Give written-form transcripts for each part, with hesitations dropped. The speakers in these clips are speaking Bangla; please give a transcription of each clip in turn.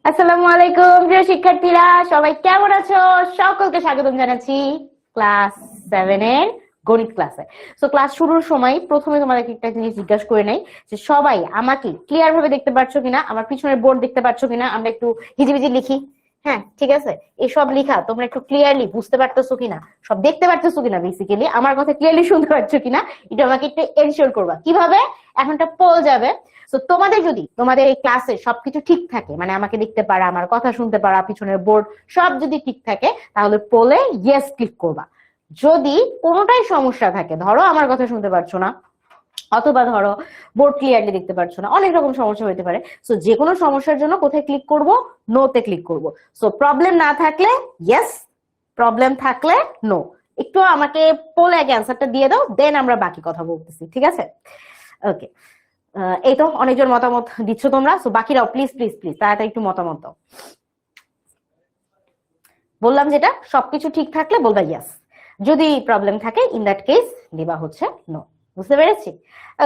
আসসালামু আলাইকুম প্রিয় শিক্ষার্থীরা, সবাই কেমন আছো? সকলকে স্বাগতম জানাচ্ছি ক্লাস 7 এর গণিত ক্লাসে। সো ক্লাস শুরুর সময় প্রথমে তোমাদেরকে একটা জিনিস জিজ্ঞাসা করে নেই যে সবাই আমাকে ক্লিয়ার ভাবে দেখতে পাচ্ছ কিনা, আমার পিছনের বোর্ড দেখতে পাচ্ছ কিনা, আমরা একটু হিজিবিজি লিখি। হ্যাঁ, ঠিক আছে। এসব লিখা তোমরা একটু ক্লিয়ারলি বুঝতে পারতেছো কিনা, সব দেখতে পারতেছো কিনা, বেসিক্যালি আমার কথা ক্লিয়ারলি শুনতে পাচ্ছ কিনা, এটা আমাকে একটু এনশিওর করবা। কিভাবে? এখনটা পোল যাবে। তো তোমাদের যদি তোমাদের এই ক্লাসে সবকিছু ঠিক থাকে, মানে আমাকে দেখতে পারা, আমার কথা শুনতে পারা, পিছনের বোর্ড সব যদি ঠিক থাকে, তাহলে পোলে ইয়েস ক্লিক করবা। যদি কোনোটাই সমস্যা থাকে, ধরো আমার কথা শুনতে পারছো না, অথবা ধরো বোর্ড ক্লিয়ারলি দেখতে পাচ্ছ না, অনেক রকম সমস্যা হতে পারে। সো যে কোনো সমস্যার জন্য কোথায় ক্লিক করব? নো তে ক্লিক করব। সো প্রবলেম না থাকলে ইয়েস, প্রবলেম থাকলে নো। একটু আমাকে পোলে আগে অ্যান্সারটা দিয়ে দাও, দেন আমরা বাকি কথা বলতেছি, ঠিক আছে? ওকে। এই তো অনেকজন মতামত দিচ্ছ তোমরা, সো বাকিরাও প্লিজ প্লিজ প্লিজ তাড়াতাড়ি একটু মতামত দাও। বললাম যেটা সবকিছু ঠিক থাকলে বলবা ইয়াস, যদি প্রবলেম থাকে ইন দ্যাট কেস দিবা হচ্ছে নো। বুঝতে পেরেছি?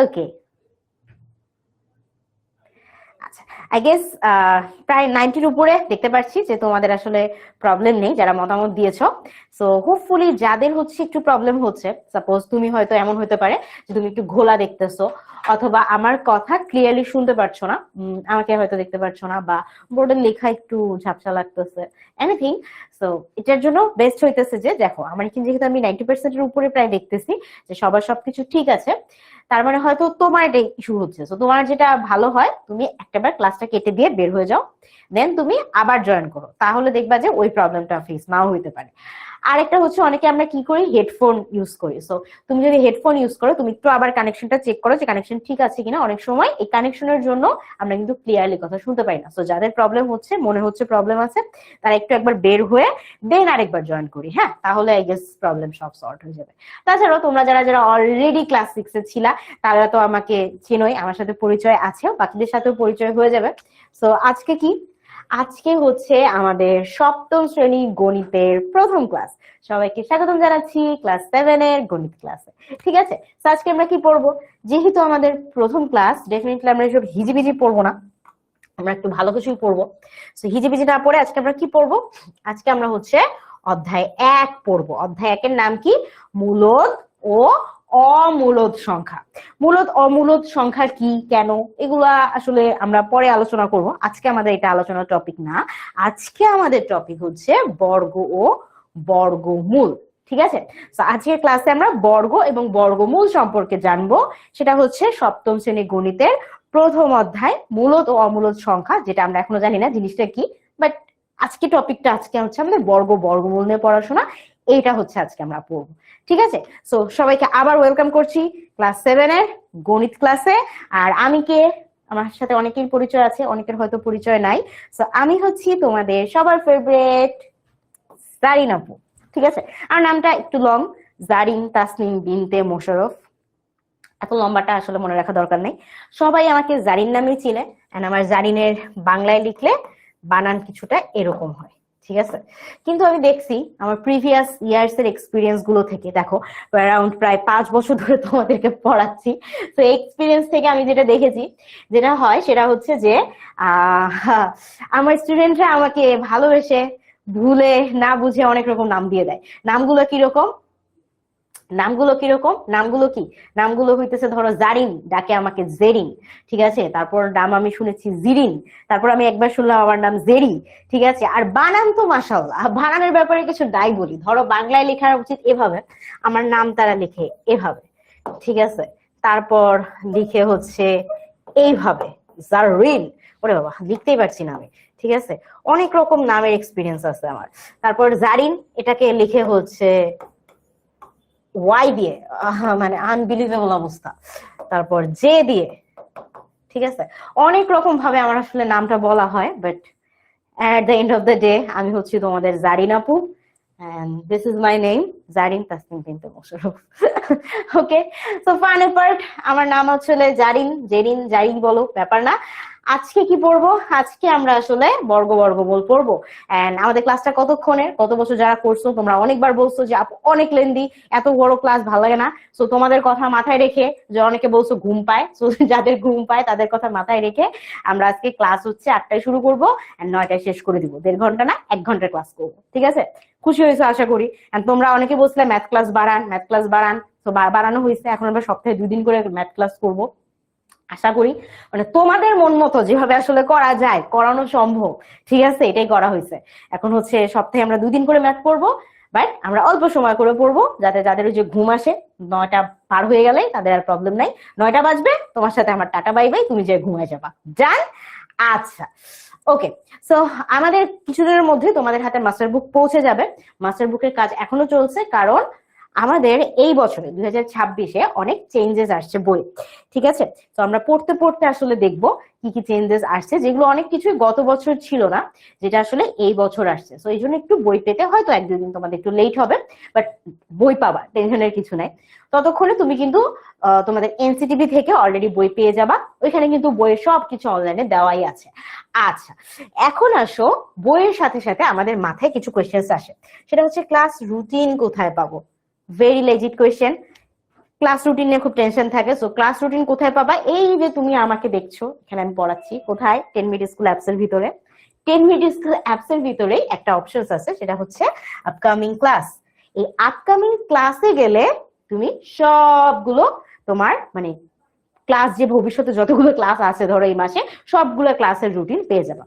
ওকে। আচ্ছা, আই গেস প্রায় 90-র উপরে দেখতে পাচ্ছি যে তোমাদের আসলে প্রবলেম নেই যারা মতামত দিয়েছো। সো হোপফুলি যাদের হচ্ছে একটু প্রবলেম হচ্ছে, সাপোজ তুমি হয়তো এমন হতে পারে যে তুমি একটু ঘোলা দেখতেছো, অথবা আমার কথা ক্লিয়ারলি শুনতে পারছো না, আমাকে হয়তো দেখতে পারছো না, বা বোর্ডের লেখা একটু ঝাপসা লাগতেছে, এনিথিং। সো এটার জন্য বেস্ট হইতেছে যে দেখো আমার এখানে যেহেতু আমি 90%-এর উপরে প্রায় দেখতেছি যে সবার সবকিছু ঠিক আছে, তার মানে হয়তো তোমার এটা ইস্যু হচ্ছে। তো তোমার যেটা ভালো হয়, তুমি একটাবার ক্লাসটা কেটে দিয়ে বের হয়ে যাও, দেন তুমি আবার জয়েন করো, তাহলে দেখবা যে ওই প্রবলেমটা ফেস নাও হইতে পারে। আরেকটা হচ্ছে অনেকে আমরা কি করি, হেডফোন ইউজ করি। সো তুমি যদি হেডফোন ইউজ করো, তুমি একটু আবার কানেকশনটা চেক করো যে কানেকশন ঠিক আছে কিনা। অনেক সময় এই কানেকশনের জন্য আমরা কিন্তু ক্লিয়ারলি কথা শুনতে পাই না। সো যাদের প্রবলেম হচ্ছে, মনে হচ্ছে প্রবলেম আছে, তারা একটু একবার বের হয়ে দেন আরেকবার জয়েন করি। হ্যাঁ, তাহলে আই গেস প্রবলেম সব সলভ হয়ে যাবে। তাছাড়াও তোমরা যারা যারা অলরেডি ক্লাস 6-এ ছিলা, তারা তো আমাকে চেনোই, আমার সাথে পরিচয় আছে, বাকিদের সাথেও পরিচয় হয়ে যাবে। সো আজকে কি? আজকে হচ্ছে আমাদের সপ্তম শ্রেণী গণিতের প্রথম ক্লাস। সবাইকে স্বাগতম জানাচ্ছি ক্লাস 7 এর গণিত ক্লাসে। ঠিক আছে, তো আজকে আমরা কি পড়বো? যেহেতু আমাদের প্রথম ক্লাস, ডেফিনেটলি আমরা এসব হিজিবিজি পড়বো না, আমরা একটু ভালো কিছুই পড়বো। তো হিজিবিজি না পড়ে আজকে আমরা কি পড়বো? আজকে আমরা হচ্ছে অধ্যায় 1 পড়বো। অধ্যায় 1-এর নাম কি? মূলদ ও অমূলদ সংখ্যা। মূলদ অমূলদ সংখ্যা কি, কেন, এগুলা আসলে আমরা পরে আলোচনা করব। আজকে আমাদের এটা আলোচনার টপিক না। আজকে আমাদের টপিক হচ্ছে বর্গ ও বর্গমূল। ঠিক আছে, তো আজকের ক্লাসে আমরা বর্গ এবং বর্গমূল সম্পর্কে জানবো। সেটা হচ্ছে সপ্তম শ্রেণী গণিতের প্রথম অধ্যায়, মূলদ ও অমূলদ সংখ্যা, যেটা আমরা এখনো জানি না জিনিসটা কি। বাট আজকে টপিকটা আজকে হচ্ছে আমাদের বর্গ বর্গমূল নিয়ে পড়াশোনা, এইটা হচ্ছে আজকে আমরা পড়বো। ঠিক আছে, সো সবাইকে আবার ওয়েলকাম করছি ক্লাস 7 এর গণিত ক্লাসে। আর আমি কে? আমার সাথে অনেকের পরিচয় আছে, অনেকের হয়তো পরিচয় নাই। সো আমি হচ্ছি তোমাদের সবার ফেভারিট জারিন আপু। ঠিক আছে, আর নামটা একটু লং, জারিন তাসনিম বিনতে মোশাররফ। এত লম্বাটা আসলে মনে রাখা দরকার নেই, সবাই আমাকে জারিন নামেই চিনে। এন্ড আমার জারিনের বাংলায় লিখলে বানান কিছুটা এরকম হয়। ঠিক আছে, কিন্তু আমি দেখছি আমার প্রিভিয়াস ইয়ার্স এর এক্সপিরিয়েন্স গুলো থেকে, দেখো অ্যারাউন্ড প্রায় 5 বছর ধরে তোমাদেরকে পড়াচ্ছি, তো এক্সপিরিয়েন্স থেকে আমি যেটা দেখেছি, যেটা হয় সেটা হচ্ছে যে আমার স্টুডেন্টরা আমাকে ভালোবেসে ভুলে না বুঝে অনেক রকম নাম দিয়ে দেয়। নামগুলো কিরকম? নামগুলো কি? নামগুলো হইতেছে, ধরো জারিন ডাকে আমাকে জেরিন। ঠিক আছে, তারপর নাম আমি শুনেছি জিরিন, তারপর আমি একবার শুনলাম আমার নাম জেরি। ঠিক আছে, আর বানান তো মাশাআল্লাহ, বানানের ব্যাপারে কিছু নাই বলি। ধরো বাংলায় লেখা উচিত এভাবে, আমার নাম তারা লিখে এভাবে। ঠিক আছে, তারপর লিখে হচ্ছে এইভাবে জারিন। ওরে বাবা, লিখতেই পারছি না আমি। ঠিক আছে, অনেক রকম নামের এক্সপিরিয়েন্স আছে আমার। তারপর জারিন এটাকে লিখে হচ্ছে ওয়াই দিয়ে, মানে আনবিলিভেবল অবস্থা। তারপর জে দিয়ে। ঠিক আছে, অনেক রকম ভাবে আমার আসলে নামটা বলা হয়, but at the end of the day আমি হচ্ছি তোমাদের জারিন আপু, and this is my name, Zarin Tasnim বিনতে মোশাররফ। ওকে, সো ফানি পার্ট, আমার নাম হচ্ছে জারিন, জেরিন, জারিন বলো, ব্যাপার না। আজকে কি পড়বো? আজকে আমরা আসলে বর্গমূল পড়বো। এন্ড আমাদের ক্লাসটা কতক্ষণের? গত বছর যারা করছো তোমরা অনেকবার বলছো যে আপু অনেক লেন্দি, এত বড় ক্লাস ভালো লাগে না। সো তোমাদের কথা মাথায় রেখে, যে অনেকে বলছো ঘুম পায়, সো যাদের ঘুম পায় তাদের কথা মাথায় রেখে আমরা আজকে ক্লাস হচ্ছে 8টায় শুরু করবো এন্ড 9টায় শেষ করে দিব। 1.5 ঘন্টা না 1 ঘন্টার ক্লাস করবো, ঠিক আছে? খুশি হয়েছো আশা করি। এন্ড তোমরা অনেকে বলছিলে ম্যাথ ক্লাস বাড়ান। তো বাড়ানো হয়েছে, এখন আমরা সপ্তাহে 2 দিন করে ম্যাথ ক্লাস করবো। আশা করি মানে তোমাদের মন মতো যেভাবে আসলে করা যায়, করানো সম্ভব, ঠিক আছে, এটাই করা হয়েছে। এখন হচ্ছে সপ্তাহে আমরা 2 দিন করে ম্যাথ পড়বো, বাট আমরা অল্প সময় করে পড়বো, যাতে যাদের ওই যে ঘুম আসে 9টা পার হয়ে গেলে তাদের আর প্রবলেম নাই। 9টা বাজবে, তোমার সাথে আমার টাটা বাই বাই, তুমি যে ঘুমায় যাবা, জান। আচ্ছা, ওকে। সো আমাদের কিছুদিনের মধ্যে তোমাদের হাতে মাস্টার বুক পৌঁছে যাবে। মাস্টার বুকের কাজ এখনো চলছে, কারণ আমাদের এই বছরে 2026-এ অনেক চেঞ্জেস আসছে বই, ঠিক আছে? তো আমরা পড়তে পড়তে আসলে দেখবো কি কি চেঞ্জেস আসছে, যেগুলো অনেক কিছুই গত বছর ছিল না, যেটা আসলে এই বছর আসছে। তো এই জন্য একটু বই পেতে হয়তো 1-2 দিন তোমাদের একটু লেট হবে, বাট বই পাবা, টেনশনের কিছু নাই। ততক্ষণে তুমি কিন্তু তোমাদের এনসিটিভি থেকে অলরেডি বই পেয়ে যাবা। ওইখানে কিন্তু বইয়ের সবকিছু অনলাইনে দেওয়াই আছে। আচ্ছা, এখন আসো বইয়ের সাথে সাথে আমাদের মাথায় কিছু কোয়েশ্চেন্স আসে, সেটা হচ্ছে ক্লাস রুটিন কোথায় পাবো? Very legit question. Class routine নিয়ে খুব টেনশন থাকে। সো ক্লাস রুটিন কোথায় পাবা? এই যে তুমি আমাকে দেখছো, এখানে আমি পড়াচ্ছি কোথায়? 10 মিনিট স্কুল অ্যাপসের ভিতরে। 10 মিনিট স্কুল অ্যাপসের ভিতরেই একটা অপশন আছে, সেটা হচ্ছে আপকামিং ক্লাস। এই আপকামিং ক্লাসে গেলে তুমি সবগুলো তোমার মানে ক্লাস, যে ভবিষ্যতে যতগুলো ক্লাস আছে ধরো এই মাসে, সবগুলো ক্লাসের রুটিন পেয়ে যাবা।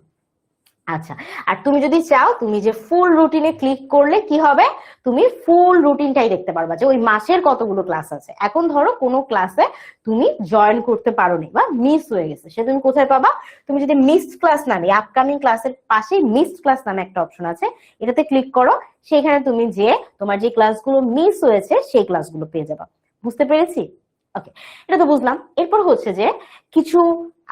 আচ্ছা, আর তুমি যদি চাও, তুমি যে ফুল রুটিনে ক্লিক করলে কি হবে, তুমি ফুল রুটিনটাই দেখতে পারবা যে ওই মাসের কতগুলো ক্লাস আছে। এখন ধরো কোনো ক্লাসে তুমি জয়েন করতে পারোনি বা মিস হয়ে গেছে, সে তুমি কোথায় পাবা? তুমি যদি মিসড ক্লাস নামে, আপকামিং ক্লাসের পাশেই মিসড ক্লাস নামে একটা অপশন আছে, এটাতে ক্লিক করো। সেখানে তুমি যে তোমার যে ক্লাসগুলো মিস হয়েছে সেই ক্লাসগুলো পেয়ে যাবা। বুঝতে পেরেছি? ওকে, এটা তো বুঝলাম। এরপর হচ্ছে যে কিছু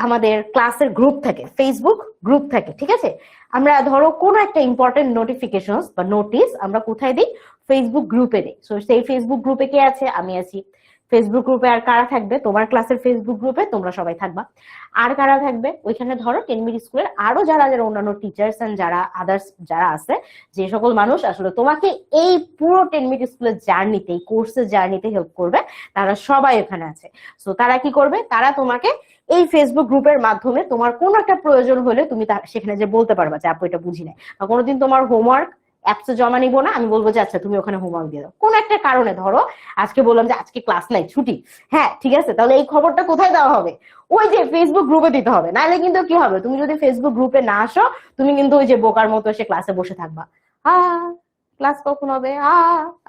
আমাদের ক্লাসের গ্রুপ থাকে, ফেসবুক গ্রুপ থাকে, ঠিক আছে? আমরা ধরো কোনো একটা ইম্পর্টেন্ট নোটিফিকেশন বা নোটিস আমরা কোথায় দিই? ফেসবুক গ্রুপে দিই। সো সেই ফেসবুক গ্রুপে কে আছে? আমি আছি। ফেসবুক গ্রুপে আর কারা থাকবে? তোমার ক্লাসের ফেসবুক গ্রুপে তোমরা সবাই থাকবা। আর কারা থাকবে ওইখানে? ধরো 10 মিনিট স্কুলের আরো যারা যারা অন্যান্য টিচার্স এন্ড যারা আদার্স যারা আছে, যে সকল মানুষ আসলে তোমাকে এই পুরো 10 মিনিট স্কুলের জার্নিতে, এই কোর্সের জার্নিতে হেল্প করবে, তারা সবাই এখানে আছে। সো তারা কি করবে? তারা তোমাকে এই ফেসবুক গ্রুপের মাধ্যমে তোমার কোনো একটা প্রয়োজন হলে তুমি সেখানে যে বলতে পারবা যে আপু এটা বুঝি নাই, বা কোনোদিন তোমার হোমওয়ার্ক অ্যাপসে জমা নিবো না, আমি বলবো যে আচ্ছা তুমি ওখানে হোমওয়ার্ক দিয়ে দাও। কোন একটা কারণে ধরো আজকে বললাম যে আজকে ক্লাস নাই, ছুটি, হ্যাঁ ঠিক আছে, তাহলে এই খবরটা কোথায় দেওয়া হবে? ওই যে ফেসবুক গ্রুপে দিতে হবে। নাহলে কিন্তু কি হবে, তুমি যদি ফেসবুক গ্রুপে না আসো, তুমি কিন্তু ওই যে বোকার মতো এসে ক্লাসে বসে থাকবা, ক্লাস কখন হবে,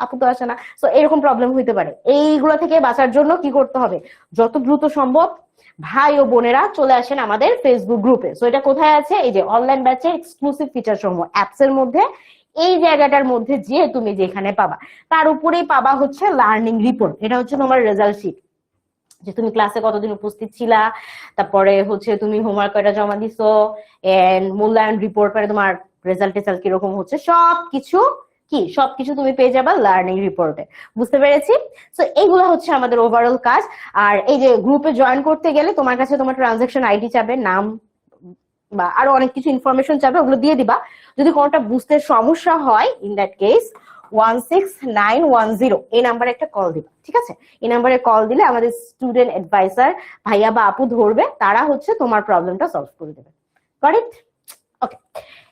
আপু তো আসে না। তো এরকম প্রবলেম হইতে পারে। এইগুলো থেকে বাঁচার জন্য কি করতে হবে? যত দ্রুত সম্ভব ভাই ও বোনেরা চলে আসেন আমাদের ফেসবুক গ্রুপে। সো এটা কোথায় আছে? এই যে অনলাইন ব্যাচের এক্সক্লুসিভ ফিচার সমূহ অ্যাপস এর মধ্যে, এই জায়গাটার মধ্যে যে তুমি যেখানে পাবা, তার উপরেই পাবা হচ্ছে লার্নিং রিপোর্ট। এটা হচ্ছে তোমার রেজাল্ট শিট, যে তুমি ক্লাসে কতদিন উপস্থিত ছিলা, তারপরে হচ্ছে তুমি হোমওয়ার্ক কয়টা জমা দিছো, এন্ড মূল্যায়ন রিপোর্ট, মানে তোমার রেজাল্ট টেজাল্ট কিরকম হচ্ছে, সবকিছু সবকিছু তুমি পেয়ে যাবা লার্নিং রিপোর্টে। বুঝতে পেরেছি? সো এইগুলো হচ্ছে আমাদের ওভারঅল কাজ। আর এই যে গ্রুপে জয়েন করতে গেলে তোমার কাছে তোমার ট্রানজাকশন আইডি চাবে, নাম বা আরো অনেক কিছু ইনফরমেশন চাবে, ওগুলো দিয়ে দিবা। যদি কোনোটা বুঝতে সমস্যা হয়, ইন দ্যাট কেস 16910 এই নাম্বারে একটা কল দিবা, ঠিক আছে? এই নাম্বারে কল দিলে আমাদের স্টুডেন্ট অ্যাডভাইসার ভাইয়া বা আপু ধরবে, তারা হচ্ছে তোমার প্রবলেমটা সলভ করে দেবে। কারেক্ট? ওকে,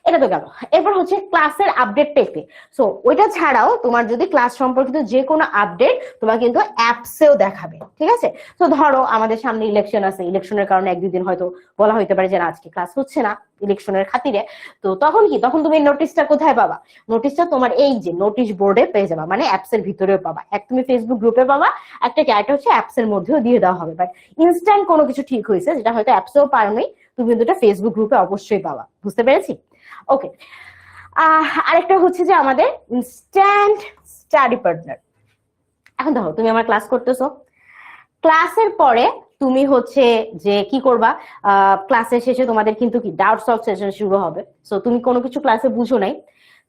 এটা তো গেল। এরপর হচ্ছে ক্লাসের আপডেট পেতে। সো ওইটা ছাড়াও তোমার যদি ক্লাস সম্পর্কিত যে কোনো আপডেট তোমার কিন্তু অ্যাপসেও দেখাবে, ঠিক আছে? তো ধরো আমাদের সামনে ইলেকশন আছে, ইলেকশনের কারণে 1-2 দিন হয়তো বলা হইতে পারে যে আজকে ক্লাস হচ্ছে না ইলেকশনের খাতিরে। তো তখন কি, তখন তুমি নোটিশটা কোথায় পাবা? নোটিশটা তোমার এই যে নোটিশ বোর্ডে পেয়ে যাবা, মানে অ্যাপস এর ভিতরেও পাবা। এক তুমি ফেসবুক গ্রুপে পাবা, একটা ক্যারেক্টার হচ্ছে অ্যাপস এর মধ্যেও দিয়ে দেওয়া হবে। বাট ইনস্ট্যান্ট কোনো কিছু ঠিক হয়েছে যেটা হয়তো অ্যাপসেও পারোনি, তুমি কিন্তু এটা ফেসবুক গ্রুপে অবশ্যই পাবা। বুঝতে পেরেছি? ওকে, আরেকটা হচ্ছে যে আমাদের ইনস্ট্যান্ট স্টাডি পার্টনার। এখন দেখো তুমি আমার ক্লাস করতেছো, ক্লাসের পরে তুমি হচ্ছে যে কি করবা, ক্লাসের শেষে তোমাদের কিন্তু কি ডাউট সলভ সেশন শুরু হবে। সো তুমি কোনো কিছু ক্লাসে বুঝো নাই,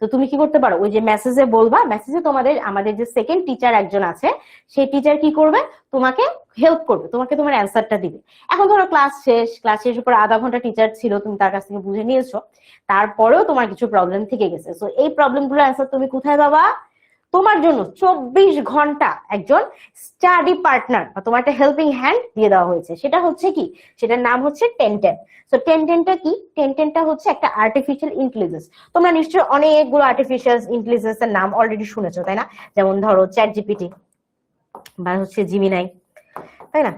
তো তুমি কি করতে পারো, ওই যে মেসেজে বলবা, মেসেজে তোমাদের আমাদের যে সেকেন্ড টিচার একজন আছে, সেই টিচার কি করবে, তোমাকে হেল্প করবে, তোমাকে তোমার অ্যান্সারটা দিবে। এখন ধরো ক্লাস শেষ পর আধা ঘন্টা টিচার ছিল, তুমি তার কাছ থেকে বুঝে নিয়েছো, তারপরেও তোমার কিছু প্রবলেম থেকে গেছে। সো এই প্রবলেমগুলোর অ্যান্সার তুমি কোথায় পাবা? তোমার জন্য 24 ঘন্টা একজন স্টাডি পার্টনার বা তোমার একটা হেল্পিং হ্যান্ড দিয়ে দেওয়া হয়েছে। সেটা হচ্ছে কি, সেটার নাম হচ্ছে 1010। সো 1010টা কি? 1010টা হচ্ছে একটা আর্টিফিশিয়াল ইন্টেলিজেন্স। তোমরা নিশ্চয়ই অনেকগুলো আর্টিফিশিয়াল ইন্টেলিজেন্স এর নাম অলরেডি শুনেছো, তাই না? যেমন ধরো চ্যাট জিপিটি বা হচ্ছে জিমিনাই, তাই না?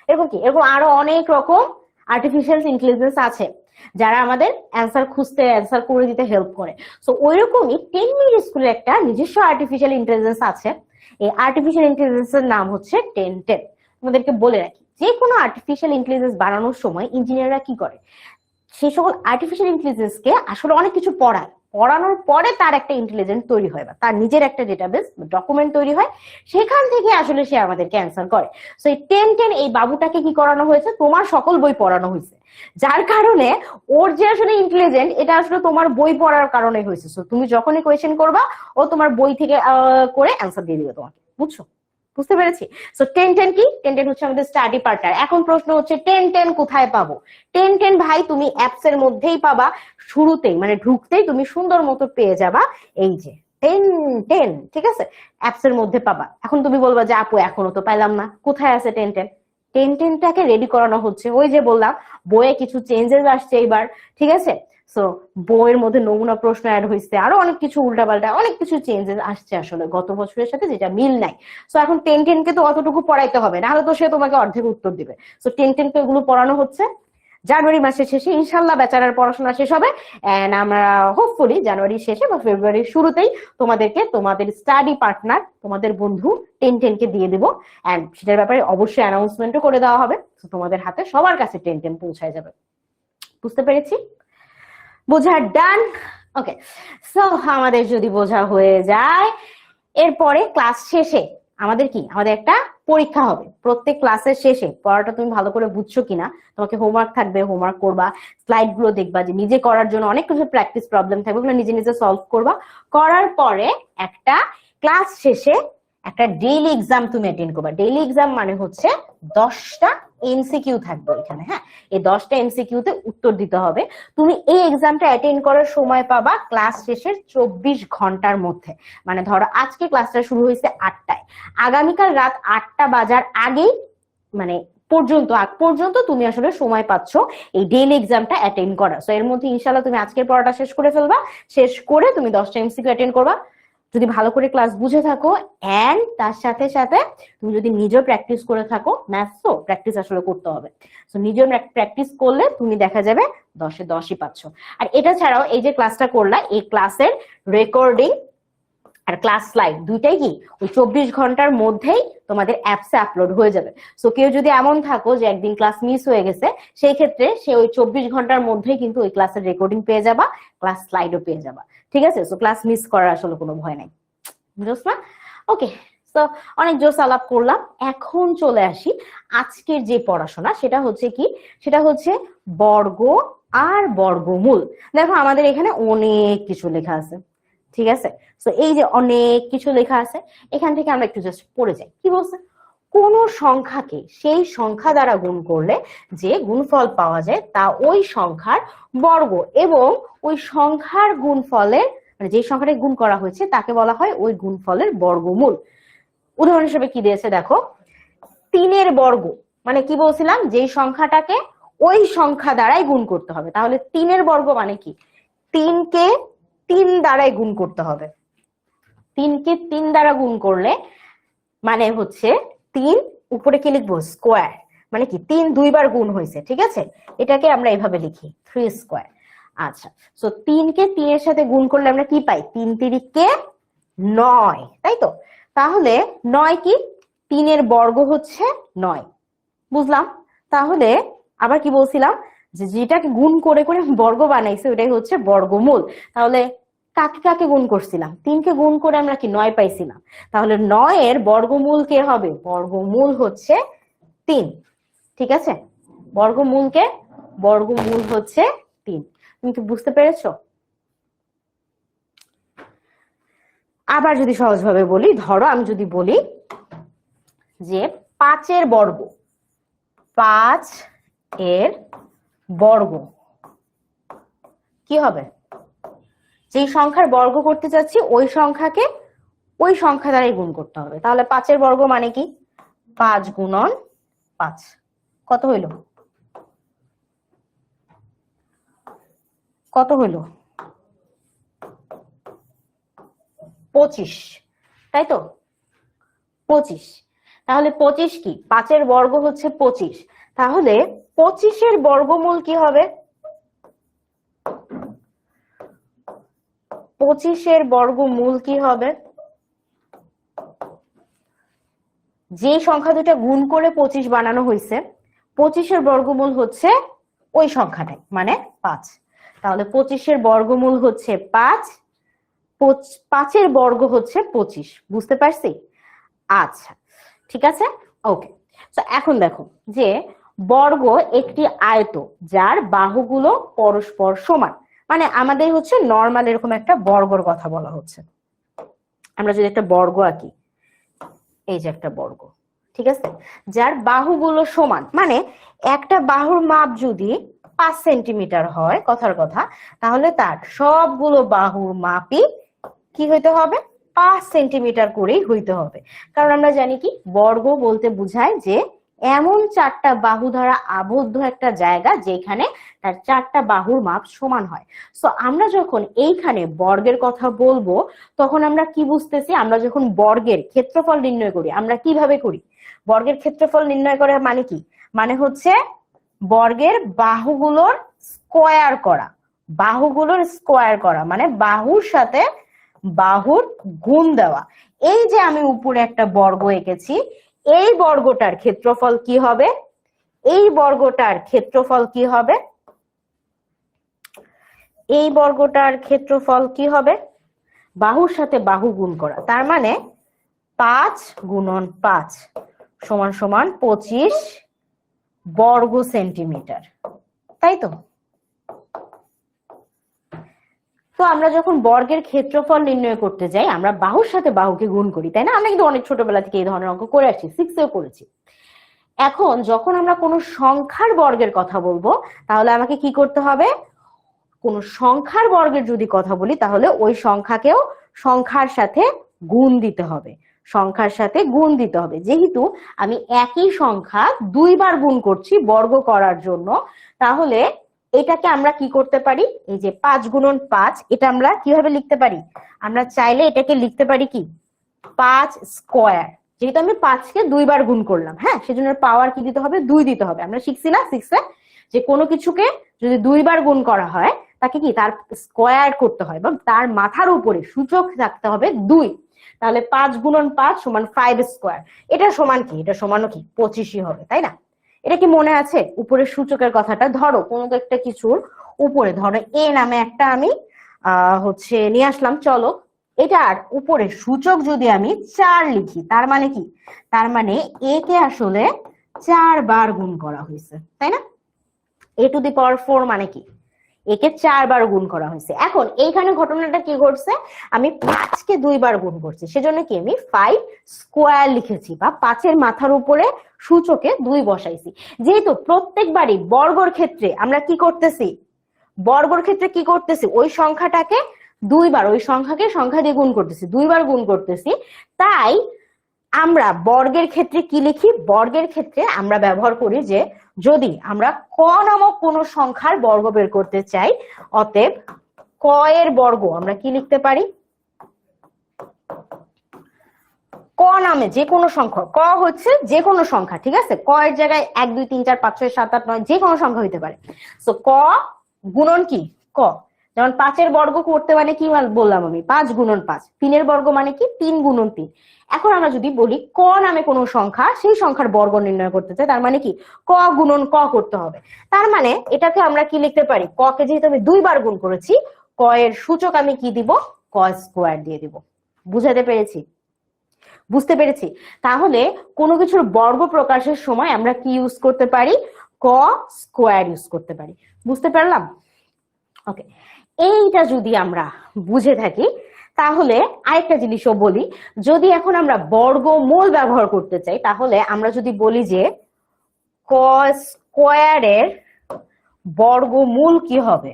এরকম আরো অনেক রকম আর্টিফিশিয়াল ইন্টেলিজেন্স আছে যারা আমাদের অ্যান্সার খুঁজতে, অ্যান্সার করে দিতে হেল্প করে। সো ওইরকমই 10 মিনিট স্কুলের একটা নিজস্ব আর্টিফিশিয়াল ইন্টেলিজেন্স আছে। এই আর্টিফিশিয়াল ইন্টেলিজেন্সের নাম হচ্ছে 1010। তোমাদেরকে বলে রাখি, যে কোনো আর্টিফিশিয়াল ইন্টেলিজেন্স বানানোর সময় ইঞ্জিনিয়াররা কি করে, সেই সকল আর্টিফিশিয়াল ইন্টেলিজেন্সকে আসলে অনেক কিছু পড়ানোর পরে তার একটা ইন্টেলিজেন্স তৈরি হয় বা তার নিজের একটা ডেটাবেস ডকুমেন্ট তৈরি হয়, সেখান থেকে আসলে সে আমাদেরকে অ্যান্সার করে। সো এই 1010 এই বাবুটাকে কি করানো হয়েছে, তোমার সকল বই পড়ানো হয়েছে, যার কারণে ওর যে আসলে ইন্টেলিজেন্ট এটা আসলে তোমার বই পড়ার কারণে হয়েছে। সো তুমি যখনই কোয়েশ্চেন করবা ও তোমার বই থেকে করে অ্যান্সার দিয়ে দিবে তোমাকে। বুঝছো? বুঝতে পেরেছি। সো 1010 কি? 1010 হচ্ছে আমাদের স্টাডি পার্টনার। এখন প্রশ্ন হচ্ছে 1010 কোথায় পাবো? 1010 ভাই তুমি অ্যাপস এর মধ্যেই পাবা। শুরুতেই মানে ঢুকতেই তুমি সুন্দর মতো পেয়ে যাবা এই যে 1010, ঠিক আছে? অ্যাপস এর মধ্যে পাবা। এখন তুমি বলবা যে আপু এখনো তো পেলাম না, কোথায় আছে 1010? 1010টাকে রেডি করানো হচ্ছে, ওই যে বললাম বইয়ে কিছু চেঞ্জেস আসছে এবার, ঠিক আছে? সো বইয়ের মধ্যে নমুনা প্রশ্ন অ্যাড হয়েছে, আরো অনেক কিছু উল্টাপাল্টা অনেক কিছু চেঞ্জেস আসছে আসলে গত বছরের সাথে, যেটা মিল নাই। সো এখন 1010 কে তো অতটুকু পড়াইতে হবে, নাহলে তো সে তোমাকে অর্ধেক উত্তর দিবে। সো 1010 কে এগুলো পড়ানো হচ্ছে। জানুয়ারি মাসের শেষে ইনশাল্লাহ বেচারার পড়াশোনা শেষ হবে, এন্ড আমরা হোপফুলি জানুয়ারি শেষে বা ফেব্রুয়ারির শুরুতেই তোমাদেরকে তোমাদের স্টাডি পার্টনার, তোমাদের বন্ধু 1010 কে দিয়ে দিব। এন্ড সেটার ব্যাপারে অবশ্যই অ্যানাউন্সমেন্টও করে দেওয়া হবে, তোমাদের হাতে সবার কাছে 1010 পৌঁছায় যাবে। বুঝতে পেরেছি? বোঝা ডান? ওকে। সো আমাদের যদি বোঝা হয়ে যায়, এরপরে ক্লাস শেষে আমাদের কি, আমাদের একটা পরীক্ষা হবে। প্রত্যেক ক্লাসের শেষে পড়াটা তুমি ভালো করে বুঝছো কিনা, তোমাকে হোমওয়ার্ক থাকবে, হোমওয়ার্ক করবা, স্লাইড গুলো দেখবা, যে নিজে করার জন্য অনেক কিছু প্র্যাকটিস প্রবলেম থাকবে, ওগুলো নিজে নিজে সলভ করবা। করার পরে একটা ক্লাস শেষে একটা ডেইলি এক্সাম তুমি অ্যাটেন্ড করবা। ডেইলি এক্সাম মানে হচ্ছে 10টা এমসিকিউ থাকবে এখানে। হ্যাঁ, এই 10টা এমসিকিউ তে উত্তর দিতে হবে। তুমি এই এক্সামটা অ্যাটেন্ড করার সময় পাবা ক্লাস শেষের 24 ঘন্টার মধ্যে। মানে ধরো আজকে ক্লাসটা শুরু হয়েছে 8টায়, আগামীকাল রাত 8টা বাজার আগেই মানে আগ পর্যন্ত তুমি আসলে সময় পাচ্ছ এই ডেইলি এক্সামটা অ্যাটেন্ড করার। সো এর মধ্যে ইনশাআল্লাহ তুমি আজকের পড়াটা শেষ করে ফেলবা, শেষ করে তুমি 10টা এমসিকিউ অ্যাটেন্ড করবা যদি ভালো করে ক্লাস বুঝে থাকো, এন্ড তার সাথে সাথে তুমি যদি নিজেও প্র্যাকটিস করে থাকো। ম্যাথস তো প্র্যাকটিস আসলে করতে হবে। সো নিজেও প্র্যাকটিস করলে তুমি দেখা যাবে 10এ 10ই পাচ্ছ। আর এটা ছাড়াও এই যে ক্লাসটা করলা, এই ক্লাসের রেকর্ডিং আর ক্লাস স্লাইড দুইটাই কি ওই 24 ঘন্টার মধ্যেই তোমাদের অ্যাপসে আপলোড হয়ে যাবে। সো কেউ যদি এমন থাকো যে একদিন ক্লাস মিস হয়ে গেছে, সেই ক্ষেত্রে সে ওই 24 ঘন্টার মধ্যেই কিন্তু ওই ক্লাসের রেকর্ডিং পেয়ে যাবা, ক্লাস স্লাইডও পেয়ে যাবা। ঠিক আছে? সো ক্লাস মিস করার আসলে কোনো ভয় নাই। বুঝছ না? ওকে। সো অনেক জোস আলাপ করলাম, এখন চলে আসি আজকের যে পড়াশোনা, সেটা হচ্ছে কি, সেটা হচ্ছে বর্গ আর বর্গমূল। দেখো আমাদের এখানে অনেক কিছু লেখা আছে, ঠিক আছে? সো এই যে অনেক কিছু লেখা আছে, এখান থেকে আমরা একটু জাস্ট পড়ে যাই। কি বলছে? কোন সংখ্যাকে সেই সংখ্যা দ্বারা গুণ করলে যে গুণফল পাওয়া যায় তা ওই সংখ্যার বর্গ, এবং ওই সংখ্যার গুণফলের মানে যে সংখ্যাটা গুণ করা হয়েছে তাকে বলা হয় ওই গুণফলের বর্গমূল। উদাহরণ হিসেবে কি দিয়েছে দেখো, 3-এর বর্গ মানে কি বলছিলাম, যে সংখ্যাটাকে ওই সংখ্যা দ্বারাই গুণ করতে হবে। তাহলে 3-এর বর্গ মানে কি, 3কে 3 দ্বারাই গুণ করতে হবে। 3কে 3 দ্বারা গুণ করলে মানে হচ্ছে 3 উপরে কি লিখবো, স্কোয়ার, মানে কি 3 দুইবার গুণ হয়েছে, ঠিক আছে? এটাকে আমরা এইভাবে লিখি 3 স্কোয়ার। আচ্ছা, সো 3কে 3 এর সাথে গুণ করলে আমরা কি পাই, 3 তিরিকে 9, তাই তো? তাহলে 9 কি, 3-এর বর্গ হচ্ছে 9। বুঝলাম? তাহলে আবার কি বলছিলাম, যে যেটাকে গুণ করে করে বর্গ বানাইছে ওটাই হচ্ছে বর্গমূল। তাহলে কাকে কাকে গুণ করছিলাম, 3কে গুণ করে আমরা কি 9 পাইছিলাম। তাহলে 9-এর বর্গমূল কে হবে, বর্গমূল হচ্ছে 3। ঠিক আছে? বর্গমূল হচ্ছে 3। তুমি কি বুঝতে পেরেছো? আবার যদি সহজভাবে বলি, ধরো আমি যদি বলি যে 5 এর বর্গ, 5 এর বর্গ কি হবে? যেই সংখ্যার বর্গ করতে চাচ্ছি ওই সংখ্যাকে ওই সংখ্যা দ্বারাই গুণ করতে হবে। তাহলে 5 এর বর্গ মানে কি? 5 গুণন 5 কত হইল? কত হইল? 25, তাই তো? 25। তাহলে 25 কি? 5 এর বর্গ হচ্ছে 25। তাহলে 25 এর বর্গমূল কি হবে? 25 এর বর্গমূল কি হবে? যে সংখ্যা দুটা গুণ করে 25 বানানো হয়েছে, 25 এর বর্গমূল হচ্ছে ওই সংখ্যাটাই, মানে 5। তাহলে 25 এর বর্গমূল হচ্ছে 5, 5 এর বর্গ হচ্ছে 25। বুঝতে পারছি? আচ্ছা, ঠিক আছে, ওকে। তো এখন দেখো যে বর্গ একটি আয়ত যার বাহুগুলো পরস্পর সমান, মানে আমাদের হচ্ছে নর্মাল এরকম একটা বর্গর কথা বলা হচ্ছে। আমরা যদি একটা বর্গ আঁকি, এই যে একটা বর্গ, ঠিক আছে, যার বাহুগুলো সমান, মানে একটা বাহুর মাপ যদি 5 সেন্টিমিটার হয়, কথার কথা, তাহলে তার সবগুলো বাহুর মাপই কি হইতে হবে? 5 সেন্টিমিটার করেই হইতে হবে। কারণ আমরা জানি কি, বর্গ বলতে বোঝায় যে এমন 4টা বাহু দ্বারা আবদ্ধ একটা জায়গা যেখানে তার 4টা বাহুর মাপ সমান হয়। সো আমরা যখন এইখানে বর্গের কথা বলবো তখন আমরা কি বুঝতেছি? আমরা যখন বর্গের ক্ষেত্রফল নির্ণয় করি, আমরা কিভাবে করি? বর্গের ক্ষেত্রফল নির্ণয় করে মানে কি? মানে হচ্ছে বর্গের বাহুগুলোর স্কয়ার করা। বাহুগুলোর স্কয়ার করা মানে বাহুর সাথে বাহুর গুণ দেওয়া। এই যে আমি উপরে একটা বর্গ এঁকেছি, এই বর্গটার ক্ষেত্রফল কি হবে? এই বর্গটার ক্ষেত্রফল কি হবে? এই বর্গটার ক্ষেত্রফল কি হবে? বাহুর সাথে বাহু গুণ করা, তার মানে 5 গুণন 5 সমান সমান 25 বর্গ সেন্টিমিটার, তাই তো? তো আমরা যখন বর্গের ক্ষেত্রফল নির্ণয় করতে যাই আমরা বাহুর সাথে বাহুকে গুণ করি, তাই না? আমরা কিন্তু অনেক ছোটবেলা থেকে এই ধরনের অঙ্ক করে আসছি, 6এও করেছি। এখন যখন আমরা কোনো সংখ্যার বর্গের কথা বলবো তাহলে আমাকে কি করতে হবে? কোন সংখ্যার বর্গের যদি কথা বলি তাহলে ওই সংখ্যাকেও সংখ্যার সাথে গুণ দিতে হবে, সংখ্যার সাথে গুণ দিতে হবে। যেহেতু আমি একই সংখ্যা 2 বার গুণ করছি বর্গ করার জন্য, তাহলে এটাকে আমরা কি করতে পারি? এই যে 5 গুণন 5, এটা আমরা কিভাবে লিখতে পারি? আমরা চাইলে এটাকে লিখতে পারি কি 5 স্কয়ার। যেহেতু আমি 5 কে 2 বার গুণ করলাম, হ্যাঁ, সেজন্য পাওয়ার কি দিতে হবে? 2 দিতে হবে। আমরা শিখছি না 6 এ যে কোনো কিছুকে যদি 2 বার গুণ করা হয় তাকে কি তার স্কয়ার করতে হয়, বা তার মাথার উপরে সূচক থাকতে হবে 2। তাহলে 5 গুণন 5 সমান 5 স্কয়ার। এটা সমান কি? এটা সমানও কি 25ই হবে, তাই না? এটা কি মনে আছে? উপরের সূচকের কথাটা ধরো, কোনো একটা কিছুর উপরে ধরো এ নামে একটা আমি হচ্ছে নিয়ে আসলাম, চলো এটার উপরে সূচক যদি আমি 4 লিখি, তার মানে কি? তার মানে এ কে আসলে 4 বার গুণ করা হয়েছে, তাই না? a টু দি পাওয়ার 4 মানে কি? একে 4 বার গুণ করা হয়েছে। এখন এইখানে ঘটনাটা কি ঘটছে? আমি 5 কে 2 বার গুণ করছি, সেজন্য কি আমি 5 স্কয়ার লিখেছি, বা 5 এর মাথার উপরে সূচকে 2 বসাইছি। যেহেতু প্রত্যেকবারই বর্গর ক্ষেত্রে আমরা কি করতেছি? বর্গর ক্ষেত্রে কি করতেছি? ওই সংখ্যাটাকে 2 বার, ওই সংখ্যাকে সংখ্যা দিয়ে গুণ করতেছি, 2 বার গুণ করতেছি। তাই আমরা বর্গের ক্ষেত্রে কি লিখি? বর্গের ক্ষেত্রে আমরা ব্যবহার করি যে যদি আমরা ক নামক কোন সংখ্যার বর্গ বের করতে চাই, অতএব ক এর বর্গ আমরা কি লিখতে পারি? ক নামে যে কোনো সংখ্যা, ক হচ্ছে যে কোনো সংখ্যা, ঠিক আছে? ক এর জায়গায় 1 2 3 4 5 6 7 8 9 যে কোনো সংখ্যা হইতে পারে। সো ক গুণন কি? ক। যেমন 5 এর বর্গ করতে মানে কি বললাম আমি? 5 গুণন 5। 3 এর বর্গ মানে কি? 3 গুণন 3। এখন আমরা যদি বলি ক নামে কোনো সংখ্যা, সেই সংখ্যার বর্গ নির্ণয় করতে চাই, তার মানে কি ক গুণন ক করতে হবে। তার মানে এটাকে আমরা কি লিখতে পারি? ক কে যেহেতু আমি 2 বার গুণ করেছি, ক এর সূচক আমি কি দিব? ক স্কয়ার দিয়ে দিব। বুঝাতে পেরেছি? বুঝতে পেরেছি? তাহলে কোনো কিছুর বর্গ প্রকাশের সময় আমরা কি ইউজ করতে পারি? ক স্কয়ার ইউজ করতে পারি। বুঝতে পারলাম? ওকে, এইটা যদি আমরা বুঝে থাকি তাহলে আরেকটা জিনিসও বলি, যদি এখন আমরা বর্গমূল ব্যবহার করতে চাই তাহলে আমরা যদি বলি যে ক স্কোয়ারের বর্গমূল কি হবে,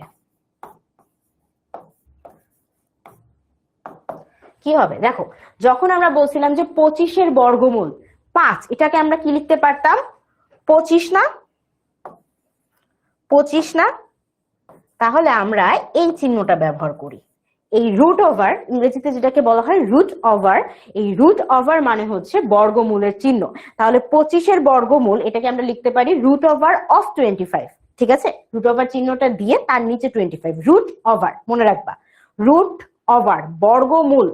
কি হবে দেখো, যখন আমরা বলছিলাম যে 25-এর বর্গমূল 5, এটাকে আমরা কি লিখতে পারতাম, 25 না, 25 না, তাহলে আমরা এই চিহ্নটা ব্যবহার করি, এই রুট ওভার, ইংরেজিতে যেটাকে বলা হয় রুট ওভার, এই রুট ওভার মানে হচ্ছে বর্গমূলের চিহ্ন। তাহলে 25-এর বর্গমূল এটাকে আমরা লিখতে পারি রুট ওভার অফ 25, ঠিক আছে, রুট ওভার চিহ্নটা দিয়ে তার নিচে 25, রুট ওভার, মনে রাখবা, রুট ওভার বর্গমূল,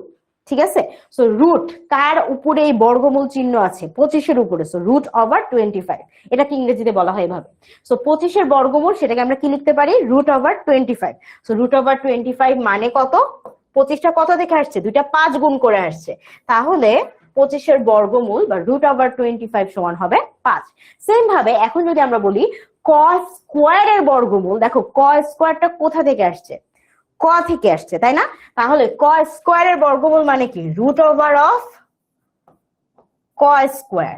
ঠিক আছে। সো রুট কার উপরে এই বর্গমূল চিহ্ন আছে, 25-এর উপরে, সো রুট ওভার 25, এটাকে ইংরেজিতে বলা হয় এভাবে। সো 25-এর বর্গমূল সেটাকে আমরা কি লিখতে পারি, root over 25। So root over 25 মানে কত, 25টা কত দেখে আসছে, দুইটা 5 গুণ করে আসছে, তাহলে 25-এর বর্গমূল বা রুট ওভার 25 সমান হবে 5। সেম ভাবে এখন যদি আমরা বলি ক স্কোয়ারের বর্গমূল, দেখো ক স্কোয়ারটা কোথা থেকে আসছে, ক থেকে আসছে, তাই না, তাহলে ক স্কোয়ারের বর্গমূল মানে কি, রুট ওভার অফ ক স্কোয়ার।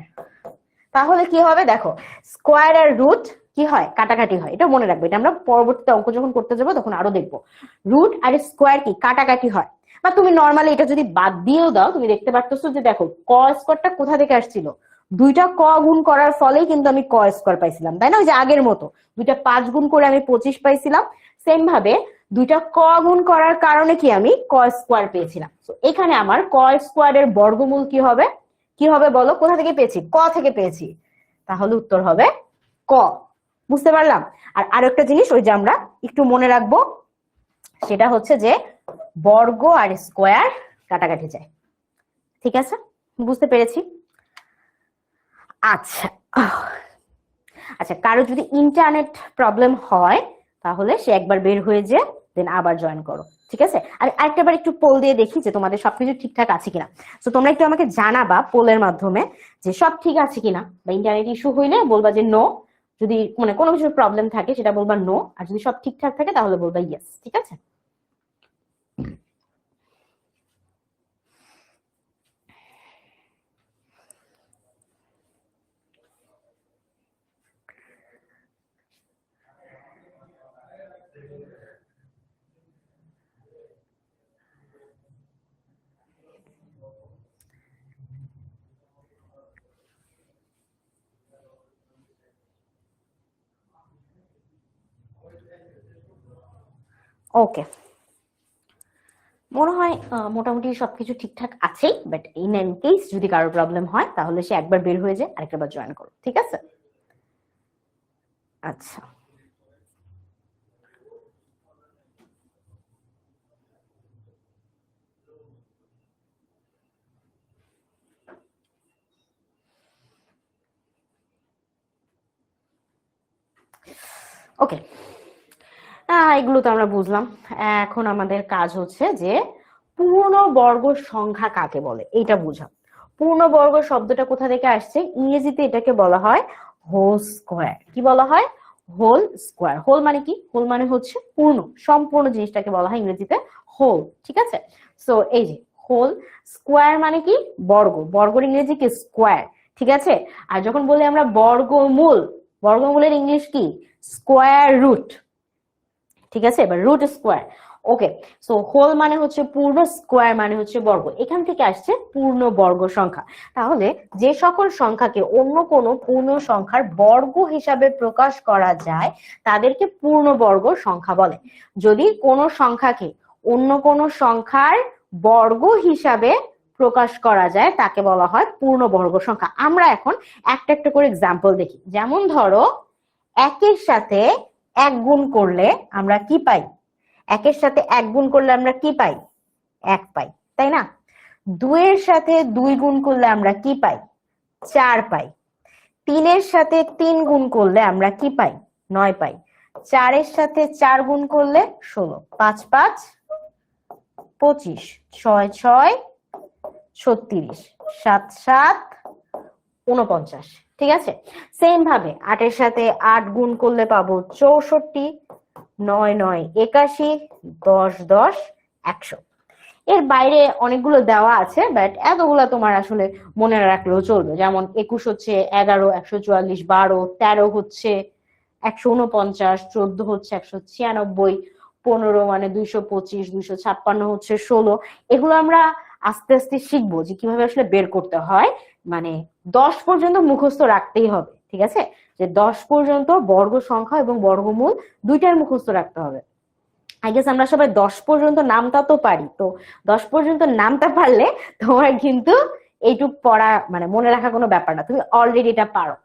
তাহলে কি হবে দেখো, স্কোয়ার আর রুট কি হয়, কাটাকাটি হয়, এটা মনে রাখবে, এটা আমরা পরবর্তীতে অঙ্ক যখন করতে যাবো তখন আরো দেখবো, রুট আর স্কোয়ার কি কাটাকাটি হয়। বা তুমি নর্মালি এটা যদি বাদ দিয়েও দাও, তুমি দেখতে পারতেছো যে দেখো ক স্কোয়ারটা কোথা থেকে আসছিল, দুইটা ক গুণ করার ফলেই কিন্তু আমি ক স্কোয়ার পাইছিলাম, তাই না, ওই যে আগের মতো দুইটা 5 গুণ করে আমি 25 পাইছিলাম, সেম ভাবে দুইটা ক গুণ করার কারণে কি আমি ক স্কোয়ার পেয়েছিলাম। তো এখানে আমার ক স্কোয়ারের বর্গমূল কি হবে, কি হবে বলো, কোথা থেকে পেয়েছি, ক থেকে পেয়েছি, তাহলে উত্তর হবে ক। বুঝতে পারলাম। আর আরো একটা জিনিস ওই যে আমরা একটু মনে রাখবো, সেটা হচ্ছে যে বর্গ আর স্কোয়ার কাটাকাটি যায়, ঠিক আছে, বুঝতে পেরেছি। আচ্ছা আচ্ছা, কারো যদি ইন্টারনেট প্রবলেম হয় তাহলে সে একবার বের হয়ে যে দেন আবার জয়েন করো, ঠিক আছে। আর আরেকটাবার একটু পোল দিয়ে দেখি যে তোমাদের সবকিছু ঠিকঠাক আছে কিনা। তো তোমরা একটু আমাকে জানাবা পোলের মাধ্যমে যে সব ঠিক আছে কিনা, বা ইন্টারনেট ইস্যু হইলে বলবা যে নো, যদি মানে কোনো কিছু প্রবলেম থাকে সেটা বলবা নো, আর যদি সব ঠিকঠাক থাকে তাহলে বলবা ইয়েস, ঠিক আছে। ওকে, মনে হয় মোটামুটি সবকিছু ঠিকঠাক আছেই, বাট ইন এনি কেস যদি কারোর প্রবলেম হয় তাহলে সে একবার বের হয়ে যায় আরেকবার জয়েন করো, ঠিক আছে। আচ্ছা ওকে, এগুলো তো আমরা বুঝলাম। এখন আমাদের কাজ হচ্ছে যে পূর্ণবর্গ সংখ্যা কাকে বলে এইটা বোঝা। পূর্ণবর্গ শব্দটা কোথা থেকে আসছে, ইংরেজিতে এটাকে বলা হয় হোল স্কোয়ার। কি বলা হয়, হোল স্কোয়ার। হোল মানে কি, হোল মানে হচ্ছে পূর্ণ, সম্পূর্ণ জিনিসটাকে বলা হয় ইংরেজিতে হোল, ঠিক আছে। সো এই যে হোল, স্কোয়ার মানে কি বর্গ, বর্গের ইংরেজি কি স্কোয়ার, ঠিক আছে। আর যখন বলি আমরা বর্গমূল, বর্গমূলের ইংলিশ কি স্কোয়ার রুট, ঠিক আছে। এবার রুট স্কোয়ার, ওকে। সো হোল মানে হচ্ছে পূর্ণ, স্কোয়ার মানে হচ্ছে বর্গ, এখান থেকে আসছে পূর্ণ বর্গ সংখ্যা। তাহলে যে সকল সংখ্যাকে অন্য কোনো পূর্ণ সংখ্যার বর্গ হিসাবে প্রকাশ করা যায় তাদেরকে পূর্ণবর্গ সংখ্যা বলে। যদি কোনো সংখ্যাকে অন্য কোনো সংখ্যার বর্গ হিসাবে প্রকাশ করা যায় তাকে বলা হয় পূর্ণবর্গ সংখ্যা। আমরা এখন একটা একটা করে এক্সাম্পল দেখি। যেমন ধরো 1-এর সাথে 1 গুণ করলে আমরা কি পাই, 1-এর সাথে 1 গুণ করলে আমরা কি পাই, 1 পাই, তাই না। 2-এর সাথে 2 গুণ করলে আমরা কি পাই, 4 পাই। 3-এর সাথে 3 গুণ করলে আমরা কি পাই, 9 পাই। 4-এর সাথে 4 গুণ করলে 16, 5 5 25, 6 6 36, 7 7 49, ঠিক আছে। সেম ভাবে 8-এর সাথে 8 গুণ করলে পাবো 64, 9 9 81, 10 10 100। এর বাইরে অনেকগুলো দেওয়া আছে, বাট এতগুলো তোমার আসলে মনে রাখলেও চলবে। যেমন 21 হচ্ছে 11, 144, 12, 13 হচ্ছে 149, 14 হচ্ছে 196, 15 মানে 225, 256 হচ্ছে 16। এগুলো আমরা আস্তে আস্তে শিখবো যে কিভাবে আসলে বের করতে হয়। মানে 10 পর্যন্ত মুখস্থ রাখতেই হবে, ঠিক আছে? যে 10 পর্যন্ত বর্গ সংখ্যা এবং বর্গমূল দুইটার মুখস্থ রাখতে হবে। আই গেস আমরা সবাই 10 পর্যন্ত নামটা তো পারি, তো 10 পর্যন্ত নামটা পারলে তোমার কিন্তু এইটুক পড়া মানে মনে রাখা কোনো ব্যাপার না, তুমি অলরেডি এটা পারো।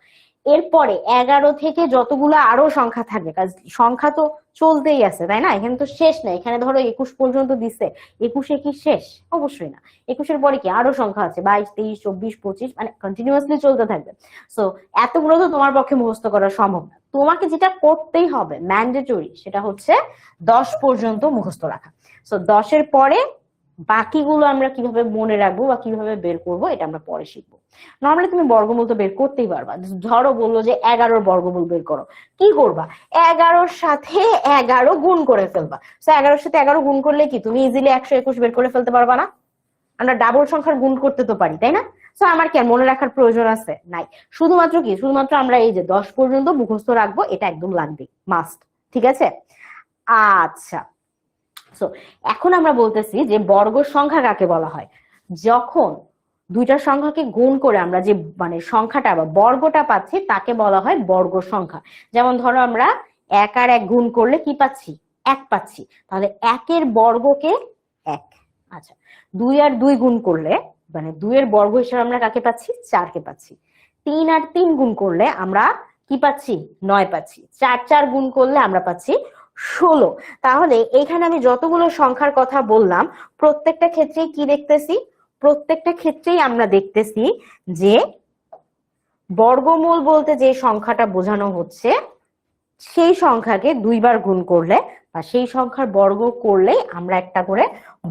এরপরে 11 থেকে যতগুলো আরো সংখ্যা থাকবে, কারণ সংখ্যা তো চলতেই আছে, তাই না? এখানে তো শেষ নাই। এখানে ধরো 21 পর্যন্ত দিছে, 21 কি শেষ? অবশ্যই না। 21-এর পরে কি আরো সংখ্যা আছে, 22, 23, 24, 25, মানে কন্টিনিউয়াসলি চলতে থাকবে। সো এতগুলো তো তোমার পক্ষে মুখস্থ করা সম্ভব না। তোমাকে যেটা করতেই হবে ম্যান্ডেটরি, সেটা হচ্ছে 10 পর্যন্ত মুখস্থ রাখা। সো 10-এর পরে বাকিগুলো আমরা কিভাবে মনে রাখবো বা কিভাবে বের করবো এটা আমরা পরে শিখবো। নর্মালি তুমি বর্গমূল তো বের করতেই পারবা। ধরো বললো যে 11-র বর্গমূল বের করো, কি করবা? 11-র সাথে 11 গুণ করে ফেলবা। সো 11-র সাথে 11 গুণ করলে কি তুমি ইজিলি 121 বের করে ফেলতে পারবা না? আমরা ডাবল সংখ্যার গুণ করতে তো পারি, তাই না? সো আমার কি আর মনে রাখার প্রয়োজন আছে? নাই। শুধুমাত্র কি, শুধুমাত্র আমরা এই যে 10 পর্যন্ত মুখস্থ রাখবো, এটা একদম লাগবে, মাস্ট। ঠিক আছে? আচ্ছা, সো এখন আমরা বলতেছি যে বর্গ সংখ্যা কাকে বলা হয়? যখন দুইটা সংখ্যাকে গুণ করে আমরা যে মানে সংখ্যাটা বা বর্গটা পাচ্ছি তাকে বলা হয় বর্গ সংখ্যা। যেমন ধরো আমরা 1 আর 1 গুণ করলে কি পাচ্ছি? 1 পাচ্ছি। তাহলে 1-এর বর্গকে 1। আচ্ছা, 2 আর 2 গুণ করলে মানে 2 এর বর্গ হিসেবে আমরা কাকে পাচ্ছি? 4 কে পাচ্ছি। 3 আর 3 গুণ করলে আমরা কি পাচ্ছি? 9 পাচ্ছি। 4 4 গুণ করলে আমরা পাচ্ছি 16। তাহলে এখানে আমি যতগুলো সংখ্যার কথা বললাম প্রত্যেকটা ক্ষেত্রেই কি দেখতেছি? প্রত্যেকটা ক্ষেত্রেই আমরা দেখতেছি যে বর্গমূল বলতে যে সংখ্যাটা বোঝানো হচ্ছে সেই সংখ্যাকে 2 বার গুণ করলে বা সেই সংখ্যার বর্গ করলেই আমরা একটা করে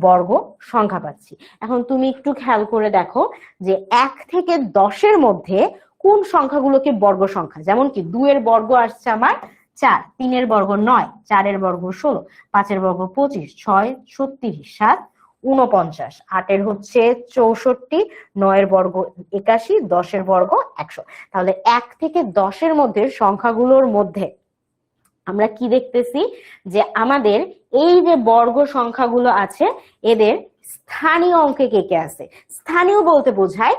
বর্গ সংখ্যা পাচ্ছি। এখন তুমি একটু খেয়াল করে দেখো যে 1 থেকে 10-এর মধ্যে কোন সংখ্যাগুলোকে বর্গ সংখ্যা? যেমন কি 2 এর বর্গ আসছে আমার 4, 3 এর বর্গ 9, 4 এর বর্গ 16, 5 এর বর্গ 25, 6 36, 7 49, 8 এর হচ্ছে 64, 9 এর বর্গ 81, 10 এর বর্গ 100। তাহলে 1 থেকে 10-এর মধ্যে সংখ্যাগুলোর মধ্যে আমরা কি দেখতেছি যে আমাদের এই যে বর্গ সংখ্যাগুলো আছে এদের স্থানীয় অঙ্কে কে কে আছে? স্থানীয় বলতে বোঝায়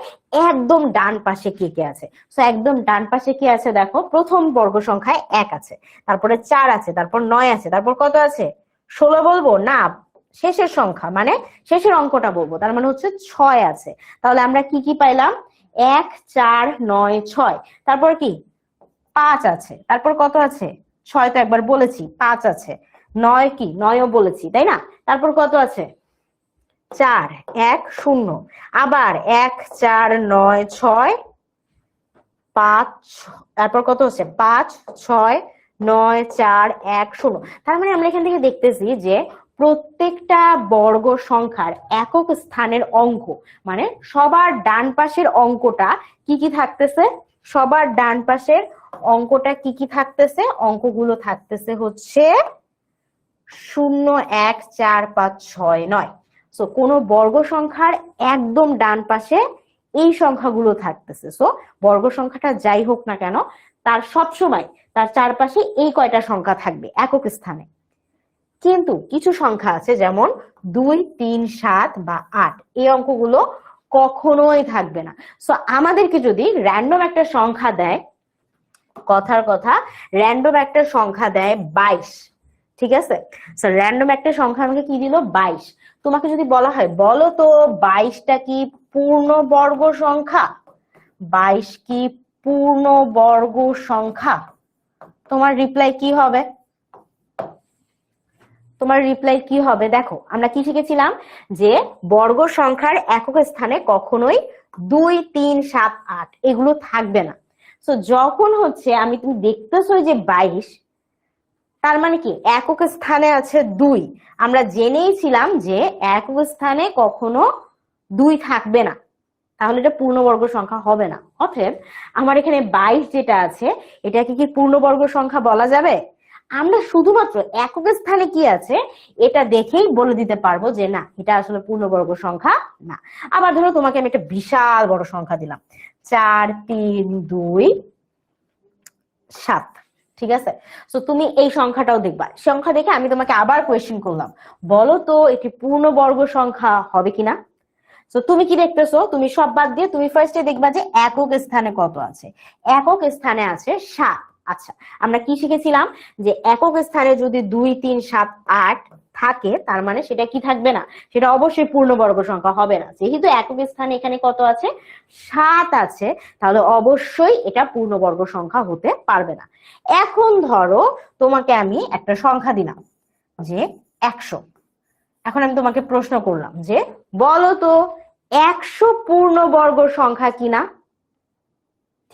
একদম ডান পাশে কে কে আছে। তো একদম ডান পাশে কি আছে দেখো, প্রথম বর্গ সংখ্যায় 1 আছে, তারপরে 4 আছে, তারপর 9 আছে, তারপর কত আছে? 16 বলবো না, শেষের সংখ্যা মানে শেষের অঙ্কটা বলবো, তার মানে হচ্ছে 6 আছে। তাহলে আমরা কি কি পাইলাম? 1 4 9 6, তারপর কি 5 আছে, তারপর কত আছে? 6 তো একবার বলেছি, 5 আছে, 9 কি 9ও বলেছি, তাই না? তারপর কত আছে? 4 1 0, আবার 1 4 9 6 5, তারপর কত হচ্ছে? 5 6 9 4 1 0। তার মানে আমরা এখান থেকে দেখতেছি যে প্রত্যেকটা বর্গ সংখ্যার একক স্থানের অঙ্ক মানে সবার ডান পাশের অঙ্কটা কি কি থাকতেছে? সবার ডান পাশের অঙ্কটা কি কি থাকতেছে? অঙ্কগুলো থাকতেছে হচ্ছে 0 1 4 5 6 9। সো কোন বর্গ সংখ্যার একদম ডান পাশে এই সংখ্যাগুলো থাকতেছে। সো বর্গ সংখ্যাটা যাই হোক না কেন তার সবসময় তার চারপাশে এই কয়টা সংখ্যা থাকবে একক স্থানে। কিন্তু কিছু সংখ্যা আছে যেমন 2 3 7 বা 8, এই অঙ্কগুলো কখনোই থাকবে না। সো আমাদেরকে যদি র্যান্ডম একটা সংখ্যা দেয়, কথার কথা র্যান্ডম একটা সংখ্যা দেয় 22, ঠিক আছে? সো র্যান্ডম একটা সংখ্যা আমাকে কি দিল? 22। তোমাকে যদি বলা হয় বলো তো 22টা কি পূর্ণবর্গ সংখ্যা? 22 কি পূর্ণবর্গ সংখ্যা? তোমার রিপ্লাই কি হবে? তোমার রিপ্লাই কি হবে? দেখো আমরা কি শিখেছিলাম যে বর্গ সংখ্যার একক স্থানে কখনোই 2 3 7 8 এগুলো থাকবে না। সো যখন হচ্ছে আমি তুমি দেখতেছো যে 22, তার মানে কি একক স্থানে আছে 2। আমরা জেনেইছিলাম যে একক স্থানে কখনো 2 থাকবে না, তাহলে এটা পূর্ণবর্গ সংখ্যা হবে না। অতএব আমার এখানে 22 যেটা আছে এটাকে কি পূর্ণবর্গ সংখ্যা বলা যাবে? আমরা শুধুমাত্র একক স্থানে কি আছে এটা দেখেই বলে দিতে পারবো যে না এটা আসলে পূর্ণবর্গ সংখ্যা না। আবার ধরো তোমাকে আমি একটা বিশাল বড় সংখ্যা দিলাম 4 3 2 7, ঠিক আছে? তো তুমি এই সংখ্যাটাও দেখবা, সংখ্যা দেখে আমি তোমাকে আবার কোয়েশ্চেন করলাম, বলো তো এটি পূর্ণবর্গ সংখ্যা হবে কিনা। তো তুমি কি দেখতেছো, তুমি সব বাদ দিয়ে তুমি ফার্স্টে দেখবা যে একক স্থানে কত আছে। একক স্থানে আছে 7। আচ্ছা, আমরা কি শিখেছিলাম যে একক স্থানে যদি 2 3 7 8 থাকে তার মানে সেটা কি থাকবে না, সেটা অবশ্যই পূর্ণবর্গ সংখ্যা হবে না। যেহেতু একক স্থানে এখানে কত আছে 7 আছে, তাহলে অবশ্যই এটা পূর্ণবর্গ সংখ্যা হতে পারবে না। এখন ধরো তোমাকে আমি একটা সংখ্যা দিলাম যে 100। এখন আমি তোমাকে প্রশ্ন করলাম যে বলো তো 100 পূর্ণবর্গ সংখ্যা কিনা,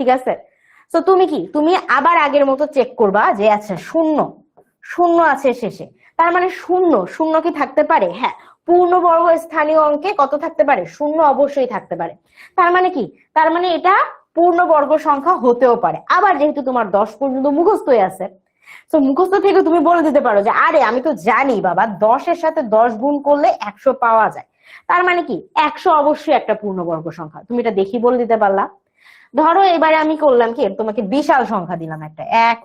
ঠিক আছে? তো তুমি কি, তুমি আবার আগের মতো চেক করবা যে আচ্ছা শূন্য শূন্য আছে শেষে, তার মানে শূন্য শূন্য কি থাকতে পারে? হ্যাঁ, পূর্ণবর্গ স্থানীয় অঙ্কে কত থাকতে পারে? শূন্য অবশ্যই থাকতে পারে। তার মানে কি, তার মানে এটা পূর্ণবর্গ সংখ্যা হতেও পারে। আবার যেহেতু তোমার 10 পর্যন্ত মুখস্থই আছে, তো মুখস্থ থেকে তুমি বলে দিতে পারো যে আরে আমি তো জানি বাবা 10 এর সাথে 10 গুণ করলে 100 পাওয়া যায়, তার মানে কি 100 অবশ্যই একটা পূর্ণবর্গ সংখ্যা। তুমি এটা দেখি বলে দিতে পারলা। ধরো এবারে আমি করলাম কি, তোমাকে বিশাল সংখ্যা দিলাম একটা 1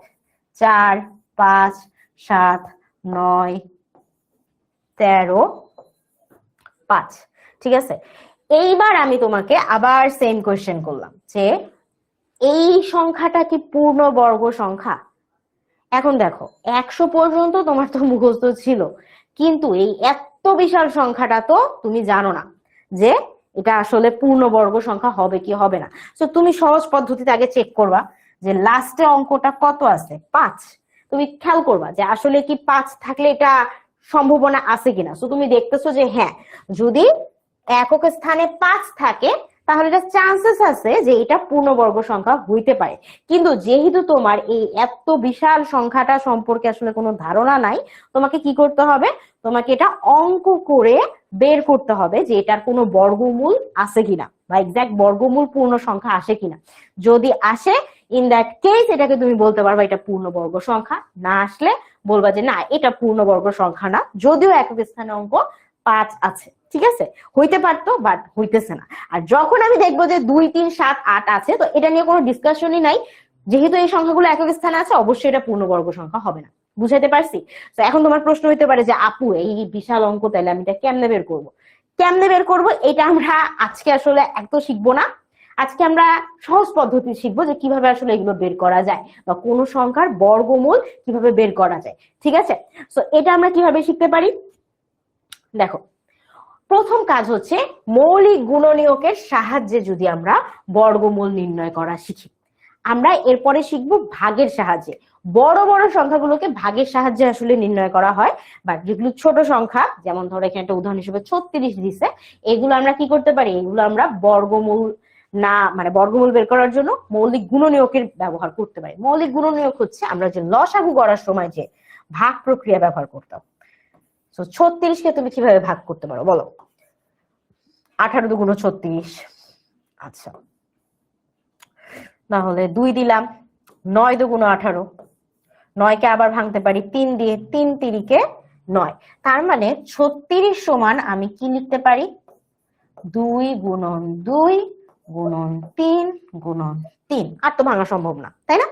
4 5 7 9 13 5, ঠিক আছে? এইবার আমি তোমাকে আবার সেম কোয়েশ্চেন করলাম যে এই সংখ্যাটা কি পূর্ণবর্গ সংখ্যা। এখন দেখো 100 পর্যন্ত তোমার তো মুখস্থ ছিল, কিন্তু এই এত বিশাল সংখ্যাটা তো তুমি জানো না যে এটা আসলে পূর্ণবর্গ সংখ্যা হবে কি হবে না। তো তুমি সহজ পদ্ধতিতে আগে চেক করবা যে লাস্টে অঙ্কটা কত আছে 5। তুমি খেয়াল করবা যে আসলে কি 5 থাকলে এটা সম্ভাবনা আছে কিনা। তো তুমি দেখতেছো যে হ্যাঁ, যদি একক স্থানে 5 থাকে তাহলে এটা চান্সেস আছে যে এটা পূর্ণবর্গ সংখ্যা হইতে পারে। কিন্তু যেহেতু তোমার এই এত বিশাল সংখ্যাটা সম্পর্কে আসলে কোনো ধারণা নাই, তোমাকে কি করতে হবে, তোমাকে এটা অঙ্ক করে বের করতে হবে যে এটার কোনো বর্গমূল আছে কিনা বা এক্সাক্ট বর্গমূল পূর্ণ সংখ্যা আসে কিনা। যদি আসে, ইন দ্যাট কেস এটাকে তুমি বলতে পারবা এটা পূর্ণবর্গ সংখ্যা। না আসলে বলবা যে না এটা পূর্ণবর্গ সংখ্যা না, যদিও একক স্থানে অঙ্ক 5 আছে, ঠিক আছে? হইতে পারতো বাট হইতেছে না। আর যখন আমি দেখবো যে 2 3 7 8 আছে, তো এটা নিয়ে কোনো ডিসকাশনই নাই, যেহেতু এই সংখ্যাগুলো একক স্থানে আছে অবশ্যই এটা পূর্ণবর্গ সংখ্যা হবে না। বুঝাইতে পারছি? তো এখন তোমার প্রশ্ন হইতে পারে যে আপু এই বিশাল অঙ্ক তাহলে আমি এটা কেমনে বের করবো? কেমনে বের করবো এটা আমরা আজকে আসলে একদম শিখবো না। আজকে আমরা সহজ পদ্ধতি শিখবো যে কিভাবে আসলে এগুলো বের করা যায় বা কোন সংখ্যার বর্গমূল কিভাবে বের করা যায়, ঠিক আছে? তো এটা আমরা কিভাবে শিখতে পারি, দেখো প্রথম কাজ হচ্ছে মৌলিক গুণনীয়কের সাহায্যে যদি আমরা বর্গমূল নির্ণয় করা শিখি। আমরা এরপরে শিখবো ভাগের সাহায্যে। বড় বড় সংখ্যাগুলোকে ভাগের সাহায্যে আসলে নির্ণয় করা হয়, বাট যেগুলো ছোট সংখ্যা, যেমন ধরো এখানে একটা উদাহরণ হিসেবে 36 দিছে, এগুলো আমরা কি করতে পারি, এগুলো আমরা বর্গমূল না মানে বর্গমূল বের করার জন্য মৌলিক গুণনীয়কের ব্যবহার করতে পারি। মৌলিক গুণনীয়ক হচ্ছে আমরা যে লসাগু করার সময় যে ভাগ প্রক্রিয়া ব্যবহার করতাম। তো 36 কে তুমি কিভাবে ভাগ করতে পারো বলো? 18 দুগুণ 36। আচ্ছা, তাহলে 2 দিলাম, 9 দুগুণ 18। 9 কে আবার ভাঙতে পারি 3 দিয়ে, 3 তিরিকে 9। তার মানে 36 সমান আমি কি লিখতে পারি, 2 গুণন 2 গুণন 3 গুণন 3। আর তো ভাঙা সম্ভব না, তাই না?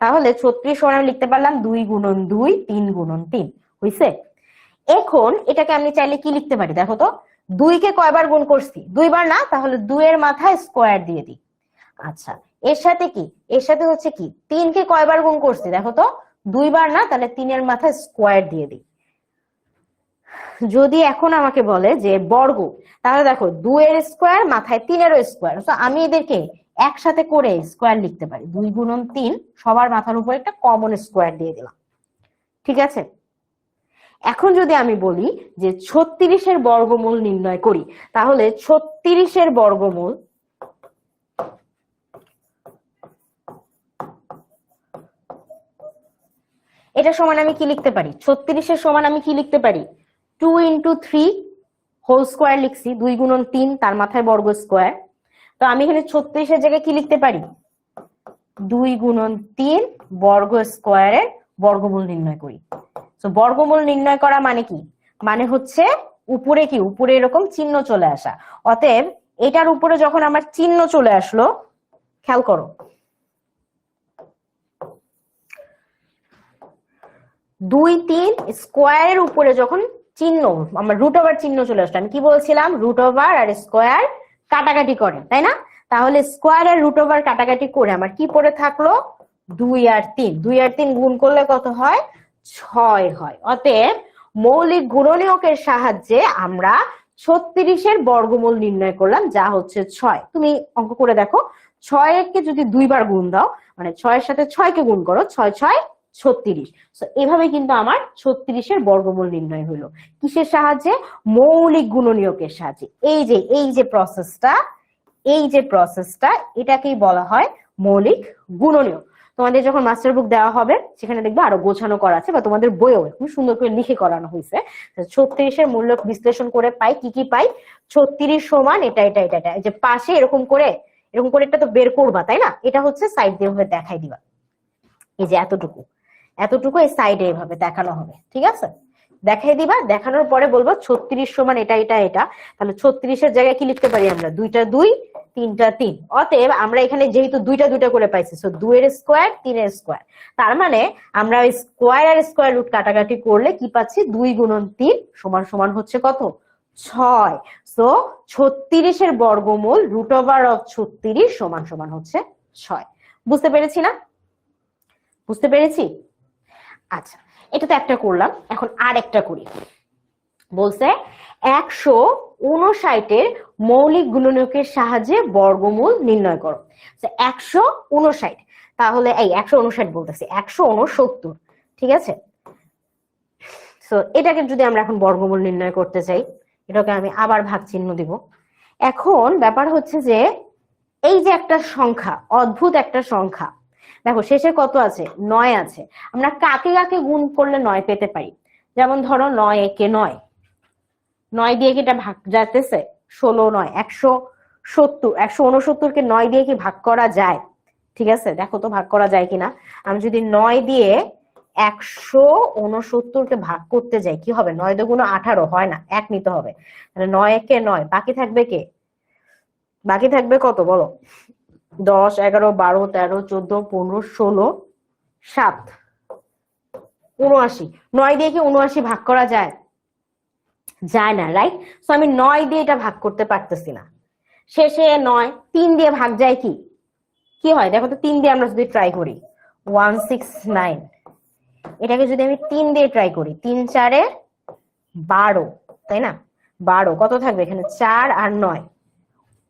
তাহলে 36 সমান আমি লিখতে পারলাম 2 গুণন 2 3 গুণন 3। হইছে? এখন এটাকে আমি চাইলে কি লিখতে পারি দেখো তো, 2 কে কয়বার গুণ করছি? 2 বার না, তাহলে 2 এর মাথায় স্কয়ার দিয়ে দিই। আচ্ছা, এর সাথে কি, এর সাথে হচ্ছে কি 3 কে কয়বার গুণ করছি দেখো তো, 2 বার না, তাহলে 3 এর মাথায় স্কয়ার দিয়ে দিই। যদি এখন আমাকে বলে যে বর্গ, তাহলে দেখো 2 এর স্কয়ার মাথায় 3 এরও স্কয়ার, তো আমি এদেরকে একসাথে করে স্কয়ার লিখতে পারি। 2 গুণন 3, সবার মাথার উপর একটা কমন স্কয়ার দিয়ে দিলাম, ঠিক আছে? এখন যদি আমি বলি যে 36 এর বর্গমূল নির্ণয় করি, তাহলে 36 এর বর্গমূল এটা সমান আমি কি লিখতে পারি, 36 এর সমান আমি কি লিখতে পারি, 2 × 3 হোল স্কয়ার লিখছি, 2 গুণন 3 তার মাথায় বর্গ স্কয়ার। তো আমি এখানে 36 এর জায়গায় কি লিখতে পারি, 2 গুণন 3 বর্গ স্কয়ারের বর্গমূল নির্ণয় করি। তো বর্গমূল নির্ণয় করা মানে কি, মানে হচ্ছে উপরে কি, উপরে এরকম চিহ্ন চলে আসা। অতএব এটার উপরে যখন আমার চিহ্ন চলে আসলো, খেয়াল করো, 2 3 স্কোয়ারের উপরে যখন চিহ্ন, আমার রুট ওভার চিহ্ন চলে আসলো, আমি কি বলছিলাম, রুট ওভার আর স্কোয়ার কাটাকাটি করে, তাই না? তাহলে স্কোয়ার আর রুট ওভার কাটাকাটি করে আমার কি পড়ে থাকলো, 2 আর 3, 2 আর 3 গুণ করলে কত হয়, 6 হয়। অতএব মৌলিক গুণনীয়কের সাহায্যে আমরা 36-এর বর্গমূল নির্ণয় করলাম, যা হচ্ছে 6। তুমি অঙ্ক করে দেখো, 6 কে যদি 2 বার গুণ দাও, মানে 6 এর সাথে 6 কে গুণ করো, 6 6 36। তো এভাবে কিন্তু আমার 36-এর বর্গমূল নির্ণয় হলো। কিসের সাহায্যে, মৌলিক গুণনীয়কের সাহায্যে। এই যে প্রসেসটা এটাকেই বলা হয় মৌলিক গুণনীয়ক। তোমাদের যখন মাস্টার বুক দেওয়া হবে সেখানে দেখবে আরো গোছানো করা আছে, বা তোমাদের বইও খুব সুন্দর করে লিখে করানো হয়েছে। 36-এর মূল্য বিশ্লেষণ করে পাই, কি কি পাই, 36 সমান এটা এটা এটা এটা, যে পাশে এরকম করে এটা তো বের করবা, তাই না? এটা হচ্ছে সাইড দিয়ে ভাবে দেখাই দিবা, এই যে এতটুকু এই সাইডে এইভাবে দেখানো হবে, ঠিক আছে? দেখাই দিবা, দেখানোর পরে বলবো 36 সমান এটা এটা এটা। তাহলে 36-এর জায়গায় কি লিখতে পারি আমরা, 2টা 2 3টা 3। অতএব আমরা এখানে যেহেতু 2টা 2টা করে পাইছি, সো 2 এর স্কোয়ার 3 এর স্কোয়ার, তার মানে আমরা স্কোয়ার আর স্কোয়ার রুট কাটাকাটি করলে কি পাচ্ছি, 2 গুণন 3 সমান সমান হচ্ছে কত, 6। সো 36-এর বর্গমূল রুট ওভার অফ 36 সমান সমান হচ্ছে 6। বুঝতে পেরেছি না? বুঝতে পেরেছি? আচ্ছা, এটা তো একটা করলাম, এখন আর একটা করি। বলছে 159-এর মৌলিক গুণনীয়কের সাহায্যে বর্গমূল নির্ণয় করো। 159, তাহলে এই 159 বলতেছি, 169, ঠিক আছে? সো এটাকে যদি আমরা এখন বর্গমূল নির্ণয় করতে চাই, এটাকে আমি আবার ভাগ চিহ্ন দিব। এখন ব্যাপার হচ্ছে যে এই যে একটা সংখ্যা, অদ্ভুত একটা সংখ্যা, দেখো শেষে কত আছে, 9 আছে। আমরা কাকে কাকে গুণ করলে 9 পেতে পারি? যেমন ধরো 9 একে 9, 9 দিয়ে কি এটা ভাগ যাইতেছে, 16 9 170, 169-কে 9 দিয়ে কি ভাগ করা যায়? ঠিক আছে, দেখো তো ভাগ করা যায় কিনা। আমি যদি 9 দিয়ে 169-কে ভাগ করতে যাই, কি হবে, 9 দুগুণ 18 হয় না, 1 নিতে হবে। তাহলে 9 একে 9, বাকি থাকবে কে, বাকি থাকবে কত বলো, 10 11 12 13 14 15 16 7 79। 9 দিয়ে কি 79 ভাগ করা যায়? যায় না, রাইট? সো আমি 9 দিয়ে এটা ভাগ করতে পারতেছি না। শেষে 9 3 দিয়ে ভাগ যায়, কি কি হয় দেখো তো, 3 দিয়ে আমরা যদি ট্রাই করি 169, এটাকে যদি আমি 3 দিয়ে ট্রাই করি, 3 4 12, তাই না? 12 কত থাকবে এখানে, 4 আর 9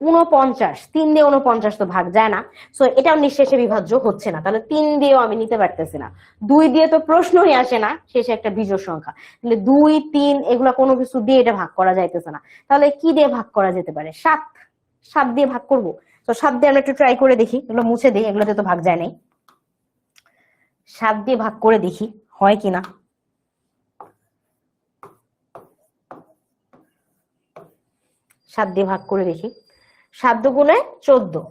49, 3 দিয়ে 49 তো ভাগ যায় না, সো এটাও নিঃশেষে বিভাজ্য হচ্ছে না। তাহলে 3 দিয়েও আমি নিতে পারতেছি না, 2 দিয়ে তো প্রশ্নই আসে না, শেষে একটা বিজোড় সংখ্যা। তাহলে 2 3 এগুলা কোনো কিছু দিয়ে এটা ভাগ করা যাইতেছে না। তাহলে কি দিয়ে ভাগ করা যেতে পারে, 7 দিয়ে ভাগ করব। তো 7 দিয়ে আমরা একটু ট্রাই করে দেখি, এগুলো মুছে দিই, এগুলোতে তো ভাগ যায় নাই। 7 দিয়ে ভাগ করে দেখি হয় কিনা। 7 দিয়ে ভাগ করে দেখি, 7 দুগুণে 14,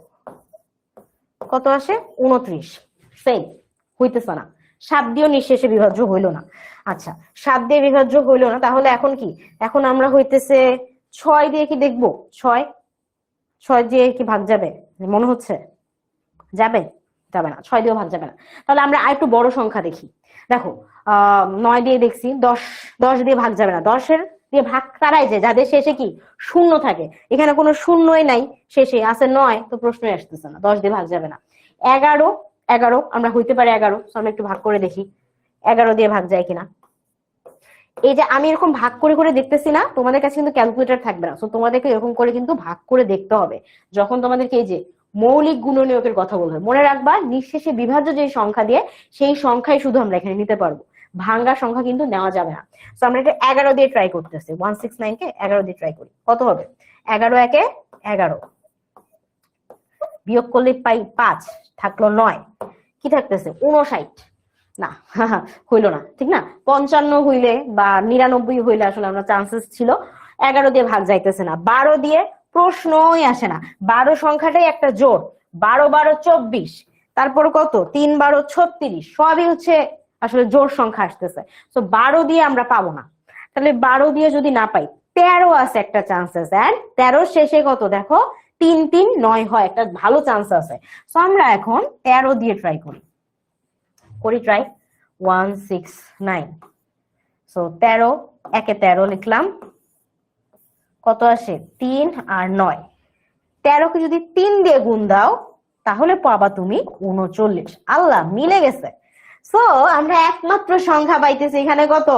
কত আসে, 29। সেই হইতেছে না, 7 দিয়েও নিঃশেষে বিভাজ্য হইলো না। আচ্ছা, 7 দিয়ে বিভাজ্য হইলো না, তাহলে এখন কি, এখন আমরা হইতেছে 6 দিয়ে কি দেখবো, 6 দিয়ে কি ভাগ যাবে মনে হচ্ছে, যাবে, যাবে না, 6 দিয়েও ভাগ যাবে না। তাহলে আমরা আরেকটু বড় সংখ্যা দেখি। দেখো 9 দিয়ে দেখছি, 10 দিয়ে ভাগ যাবে না, 10-এর দিয়ে ভাগ তারাই যে যাদের শেষে কি শূন্য থাকে, এখানে কোনো শূন্যই নাই, শেষে আছে 9, তো প্রশ্নই আসতেছে না, 10 দিয়ে ভাগ যাবে না। 11 আমরা হইতে পারে 11, আমরা একটু ভাগ করে দেখি 11 দিয়ে ভাগ যায় কিনা। এই যে আমি এরকম ভাগ করে করে দেখতেছি না, তোমাদের কাছে কিন্তু ক্যালকুলেটর থাকবে না, তো তোমাদেরকে এরকম করে কিন্তু ভাগ করে দেখতে হবে যখন তোমাদেরকে এই যে মৌলিক গুণনীয়কের কথা বলবে। মনে রাখবা, নিঃশেষে বিভাজ্য যে সংখ্যা দিয়ে, সেই সংখ্যাই শুধু আমরা এখানে নিতে পারবো, ভাঙ্গা সংখ্যা কিন্তু নেওয়া যাবে না। তো আমরা এটা 11 দিয়ে ট্রাই করতেছি, 169-কে 11 দিয়ে ট্রাই করি, কত হবে, 11 একে 11, বিয়োগ করলে পাই 5, থাকলো 9, কি থাকতেছে 59, না হইলো না, ঠিক না? 55 হইলে বা 99 হইলে আসলে আমরা চান্সেস ছিল। 11 দিয়ে ভাগ যাইতেছে না, 12 দিয়ে প্রশ্নই আসে না, 12 সংখ্যাটাই একটা জোড়, 12 12 24, তারপর কত 3 12 36, সবই হচ্ছে আসলে জোড় সংখ্যা আসতেছে। তো 12 দিয়ে আমরা পাবো না, তাহলে 12 দিয়ে যদি না পাই 13 আছে একটা চান্সেস, এন্ড 13 শেষে কত দেখো 3 3 9 হয়, একটা ভালো চান্স আছে। তো আমরা এখন 13 দিয়ে ট্রাই করি ট্রাই 169। সো 13 একে 13 লিখলাম, কত আসে 3 আর 9, 13 কে যদি 3 দিয়ে গুণ দাও তাহলে পাবা তুমি 39। আল্লাহ, মিলে গেছে। সো আমরা একমাত্র সংখ্যা পাইতেছি এখানে কত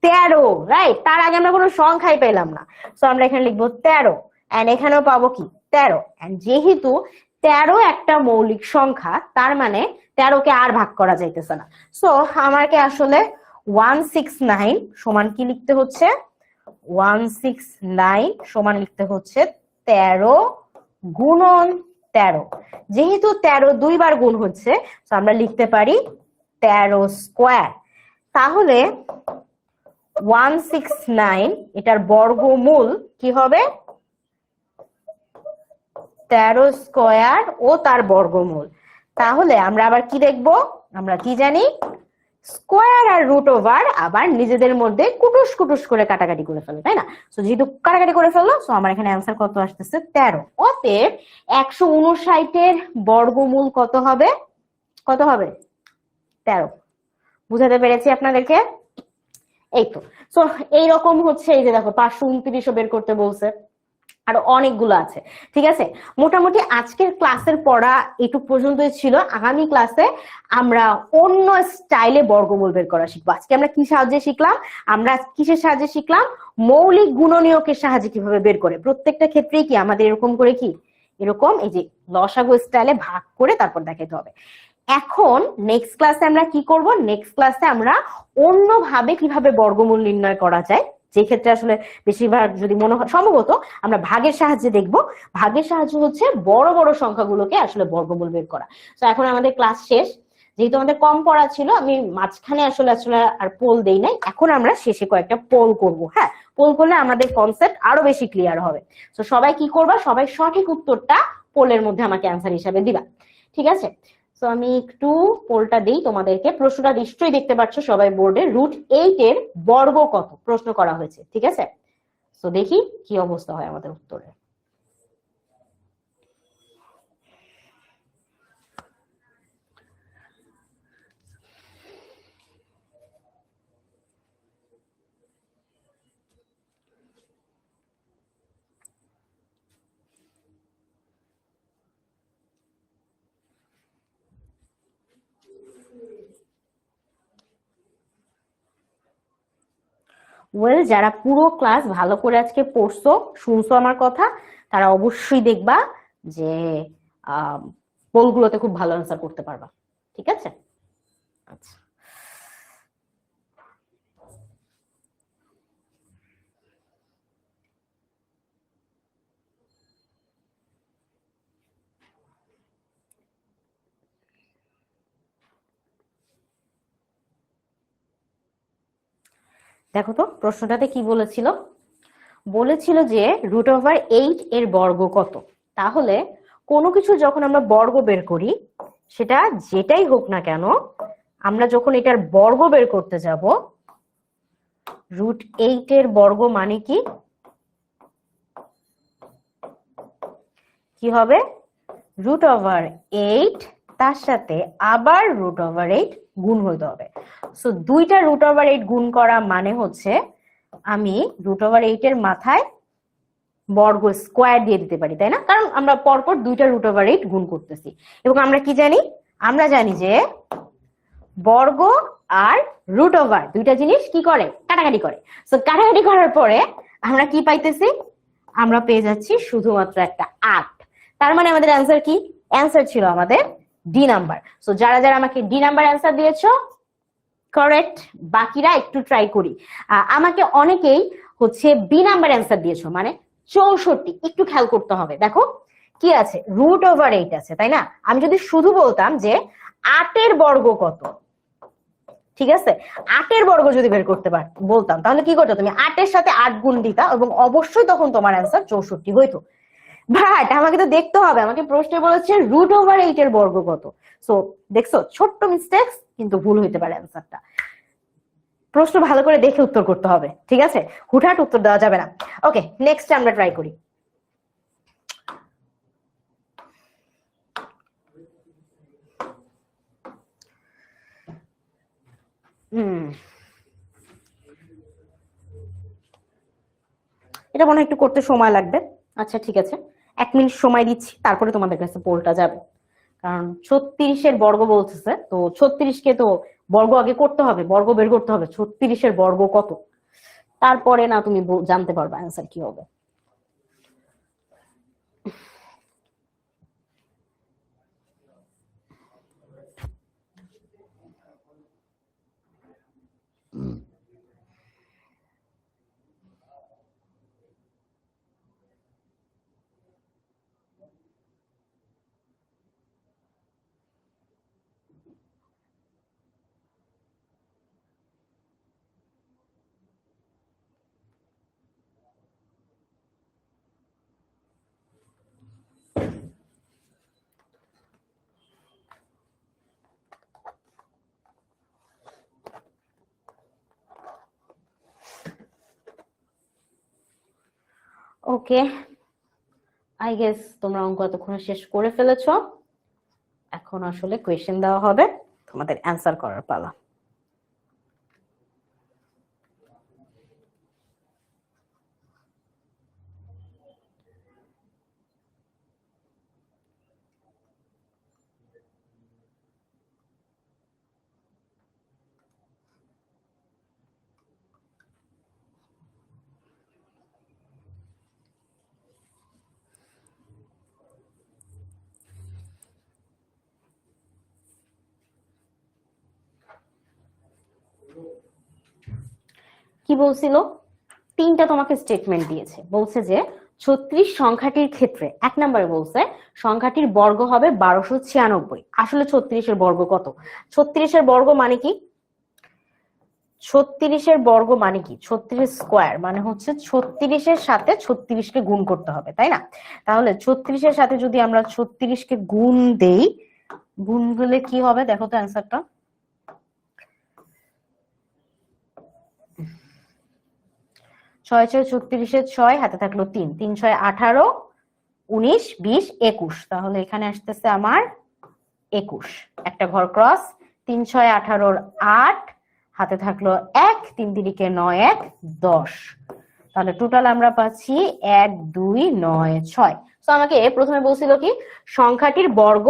13, রাইট? তার আগে আমরা কোনো সংখ্যাই পেলাম না। সো আমরা এখানে লিখবো 13, এন্ড এখানেও পাবো কি 13, এন্ড যেহেতু 13 একটা মৌলিক সংখ্যা তার মানে 13 কে আর ভাগ করা যাইতেছে না। সো আমাকে আসলে 169 সমান কি লিখতে হচ্ছে, 169 সমান লিখতে হচ্ছে 13 গুণন 13। যেহেতু 13 দুইবার গুণ হচ্ছে, তো আমরা লিখতে পারি 13 স্কোয়ার। তাহলে 169 এটার বর্গমূল কি হবে 13 স্কোয়ার ও তার বর্গমূল। তাহলে আমরা আবার কি দেখবো, আমরা কি জানি স্কোয়ার আর রুট ওভার আবার নিজেদের মধ্যে কুটুস কুটুস করে কাটাকাটি করে ফেলে, তাই না? তো যেহেতু কাটাকাটি করে ফেললো, তো আমার এখানে অ্যান্সার কত আসতেছে 13। অতএব 159 এর বর্গমূল কত হবে, কত হবে 13। বুঝাতে পেরেছি আপনাদেরকে? এই তো। সো এইরকম হচ্ছে, এই যে দেখো 529ও বের করতে বলছে, আরো অনেকগুলো আছে। ঠিক আছে, মোটামুটি আজকের ক্লাসের পড়া এটুক পর্যন্তই ছিল। আগামী ক্লাসে আমরা অন্য স্টাইলে বর্গমূল বের করা শিখবো। আজকে আমরা কি সাহায্যে শিখলাম, আমরা কিসের সাহায্যে শিখলাম, মৌলিক গুণনীয়কের সাহায্যে কিভাবে বের করে। প্রত্যেকটা ক্ষেত্রেই কি আমাদের এরকম করে কি এরকম এই যে লসাগু স্টাইলে ভাগ করে তারপর দেখাতে হবে। এখন নেক্সট ক্লাসে আমরা কি করব, নেক্সট ক্লাসে আমরা অন্যভাবে কিভাবে বর্গমূল নির্ণয় করা যায়, যে ক্ষেত্রে আসলে বেশিরভাগ যদি মনে হয় সম্ভবত আমরা ভাগের সাহায্যে দেখব। ভাগের সাহায্য হচ্ছে বড় বড় সংখ্যাগুলোকে আসলে বর্গমূল বের করা। তো এখন আমাদের ক্লাস শেষ, যেহেতু আমাদের কম পড়া ছিল আমি মাঝখানে আসলে আসলে আর পোল দেই নাই, এখন আমরা শেষে কয়েকটা পোল করব। হ্যাঁ, পোল করলে আমাদের কনসেপ্ট আরো বেশি ক্লিয়ার হবে। তো সবাই কি করবা, সবাই সঠিক উত্তরটা পোলের মধ্যে আমাকে অ্যান্সার হিসাবে দিবা, ঠিক আছে? তো আমি একটু পোলটা দিই তোমাদেরকে। প্রশ্নটা নিশ্চয়ই দেখতে পাচ্ছ সবাই বোর্ডে, √8 এর বর্গ কত প্রশ্ন করা হয়েছে, ঠিক আছে? তো দেখি কি অবস্থা হয় আমাদের উত্তরে। ওয়েল, যারা পুরো ক্লাস ভালো করে আজকে পড়ছো, শুনছো আমার কথা, তারা অবশ্যই দেখবা যে পোলগুলোতে খুব ভালো অ্যান্সার করতে পারবা, ঠিক আছে? আচ্ছা, দেখো তো প্রশ্নটাতে কি বলেছিল। বলেছিল যে √8 এর বর্গ কত। তাহলে কোনো কিছু যখন আমরা বর্গ বের করি, সেটা যেটাই হোক না কেন, আমরা যখন এটার বর্গ বের করতে যাব, √8 এর বর্গ মানে কি কি হবে √8 তার সাথে আবার √8 গুণ হইতে হবে। সো দুইটা √8 গুণ করা মানে হচ্ছে আমি √8 এর মাথায় বর্গ স্কোয়ার দিয়ে দিতে পারি, তাই না? কারণ আমরা পরপর দুইটা √8 গুণ করতেছি। এবং আমরা কি জানি, আমরা জানি যে বর্গ আর √8 দুইটা জিনিস কি করে, কাটাকাটি করে। সো কাটাকাটি করার পরে আমরা কি পাইতেছি, আমরা পেয়ে যাচ্ছি শুধুমাত্র একটা 8। তার মানে আমাদের অ্যান্সার কি, অ্যান্সার ছিল আমাদের ডি নাম্বার। সো যারা যারা আমাকে ডি নাম্বার অ্যান্সার দিয়েছো কারেক্ট, বাকিরা একটু ট্রাই করি। আমাকে অনেকেই হচ্ছে বি নাম্বার অ্যান্সার দিয়েছো, মানে 64। একটু খেয়াল করতে হবে, দেখো কি আছে √8 আছে, তাই না? আমি যদি শুধু বলতাম যে 8 এর বর্গ কত, ঠিক আছে, 8 এর বর্গ যদি বের করতে বলতাম, তাহলে কি করতো, তুমি 8 এর সাথে 8 গুণ দিতা এবং অবশ্যই তখন তোমার অ্যান্সার 64 হইতো। বাট আমাকে তো দেখতে হবে, আমাকে প্রশ্নে বলেছে √8 এর বর্গ কত। সো দেখছো, ছোট্ট মিস্টেক্স কিন্তু ভুল হইতে পারে অ্যান্সারটা। প্রশ্ন ভালো করে দেখে উত্তর করতে হবে, ঠিক আছে? হুটহাট উত্তর দেওয়া যাবে না। ওকে, নেক্সট আমরা ট্রাই করি। এটা মনে হয় একটু করতে সময় লাগবে। আচ্ছা ঠিক আছে, 1 মিনিট সময় দিচ্ছি, তারপরে তোমাদের কাছে পোলটা যাবে। কারণ 36-এর বর্গ বলতেছে, তো 36-কে তো বর্গ আগে করতে হবে, বর্গ বের করতে হবে 36-এর বর্গ কত, তারপরে না তুমি জানতে পারবে অ্যান্সার কি হবে। ওকে, আই গেস তোমরা অঙ্ক এতক্ষণে শেষ করে ফেলেছো। এখন আসলে কোয়েশ্চেন দেওয়া হবে, তোমাদের অ্যান্সার করার পালা। কি বলছিল? 3টা তোমাকে স্টেটমেন্ট দিয়েছে, বলছে যে 36 সংখ্যাটির ক্ষেত্রে 1 নম্বরে বলছে সংখ্যাটির বর্গ হবে 1296। আসলে 36-এর বর্গ কত? 36-এর বর্গ মানে কি? 36-এর বর্গ মানে কি? 36 স্কোয়ার মানে হচ্ছে 36-এর সাথে 36-কে গুণ করতে হবে, তাই না? তাহলে 36-এর সাথে যদি আমরা 36-কে গুণ দেই, গুণ হলে কি হবে দেখো তো অ্যান্সারটা। 6×6 = 36, হাতে থাকলো 3, 3×6 = 18, 19, 20, 21, তাহলে এখানে আসতেছে আমার 21, একটা ঘর ক্রস। 3×6 = 18, 8, হাতে থাকলো 1, 3 3 9, 1 10, তাহলে টোটাল আমরা পাচ্ছি 1 2 9 6। তো আমাকে প্রথমে বলছিল কি সংখ্যাটির বর্গ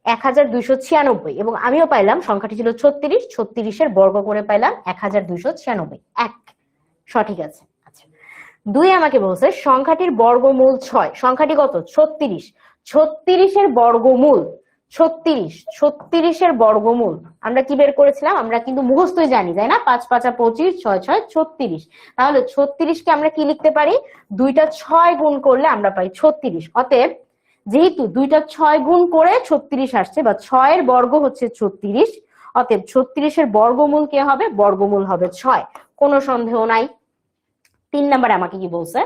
1296, এবং আমিও পাইলাম সংখ্যাটি ছিল 36, 36-এর বর্গ করে পাইলাম 1296। এক, সঠিক আছে। আচ্ছা, 2 আমাকে বলছে সংখ্যাটির বর্গমূল 6। সংখ্যাটি কত? 36, 36-এর বর্গমূল 36, 36-এর বর্গমূল আমরা কি বের করেছিলাম? আমরা কিন্তু মুখস্থই জানি, তাই না? 5 5 25, 6 6 36। তাহলে 36-কে আমরা কি লিখতে পারি? 2টা 6 গুণ করলে আমরা পাই 36। অতএব যেহেতু 2টা 6 গুণ করে 36 আসছে, বা 6-এর বর্গ হচ্ছে 36, অতএব 36-এর বর্গমূল কে হবে? বর্গমূল হবে 6, কোনো সন্দেহ নাই। 3 নম্বরে আমাকে কি বলছে?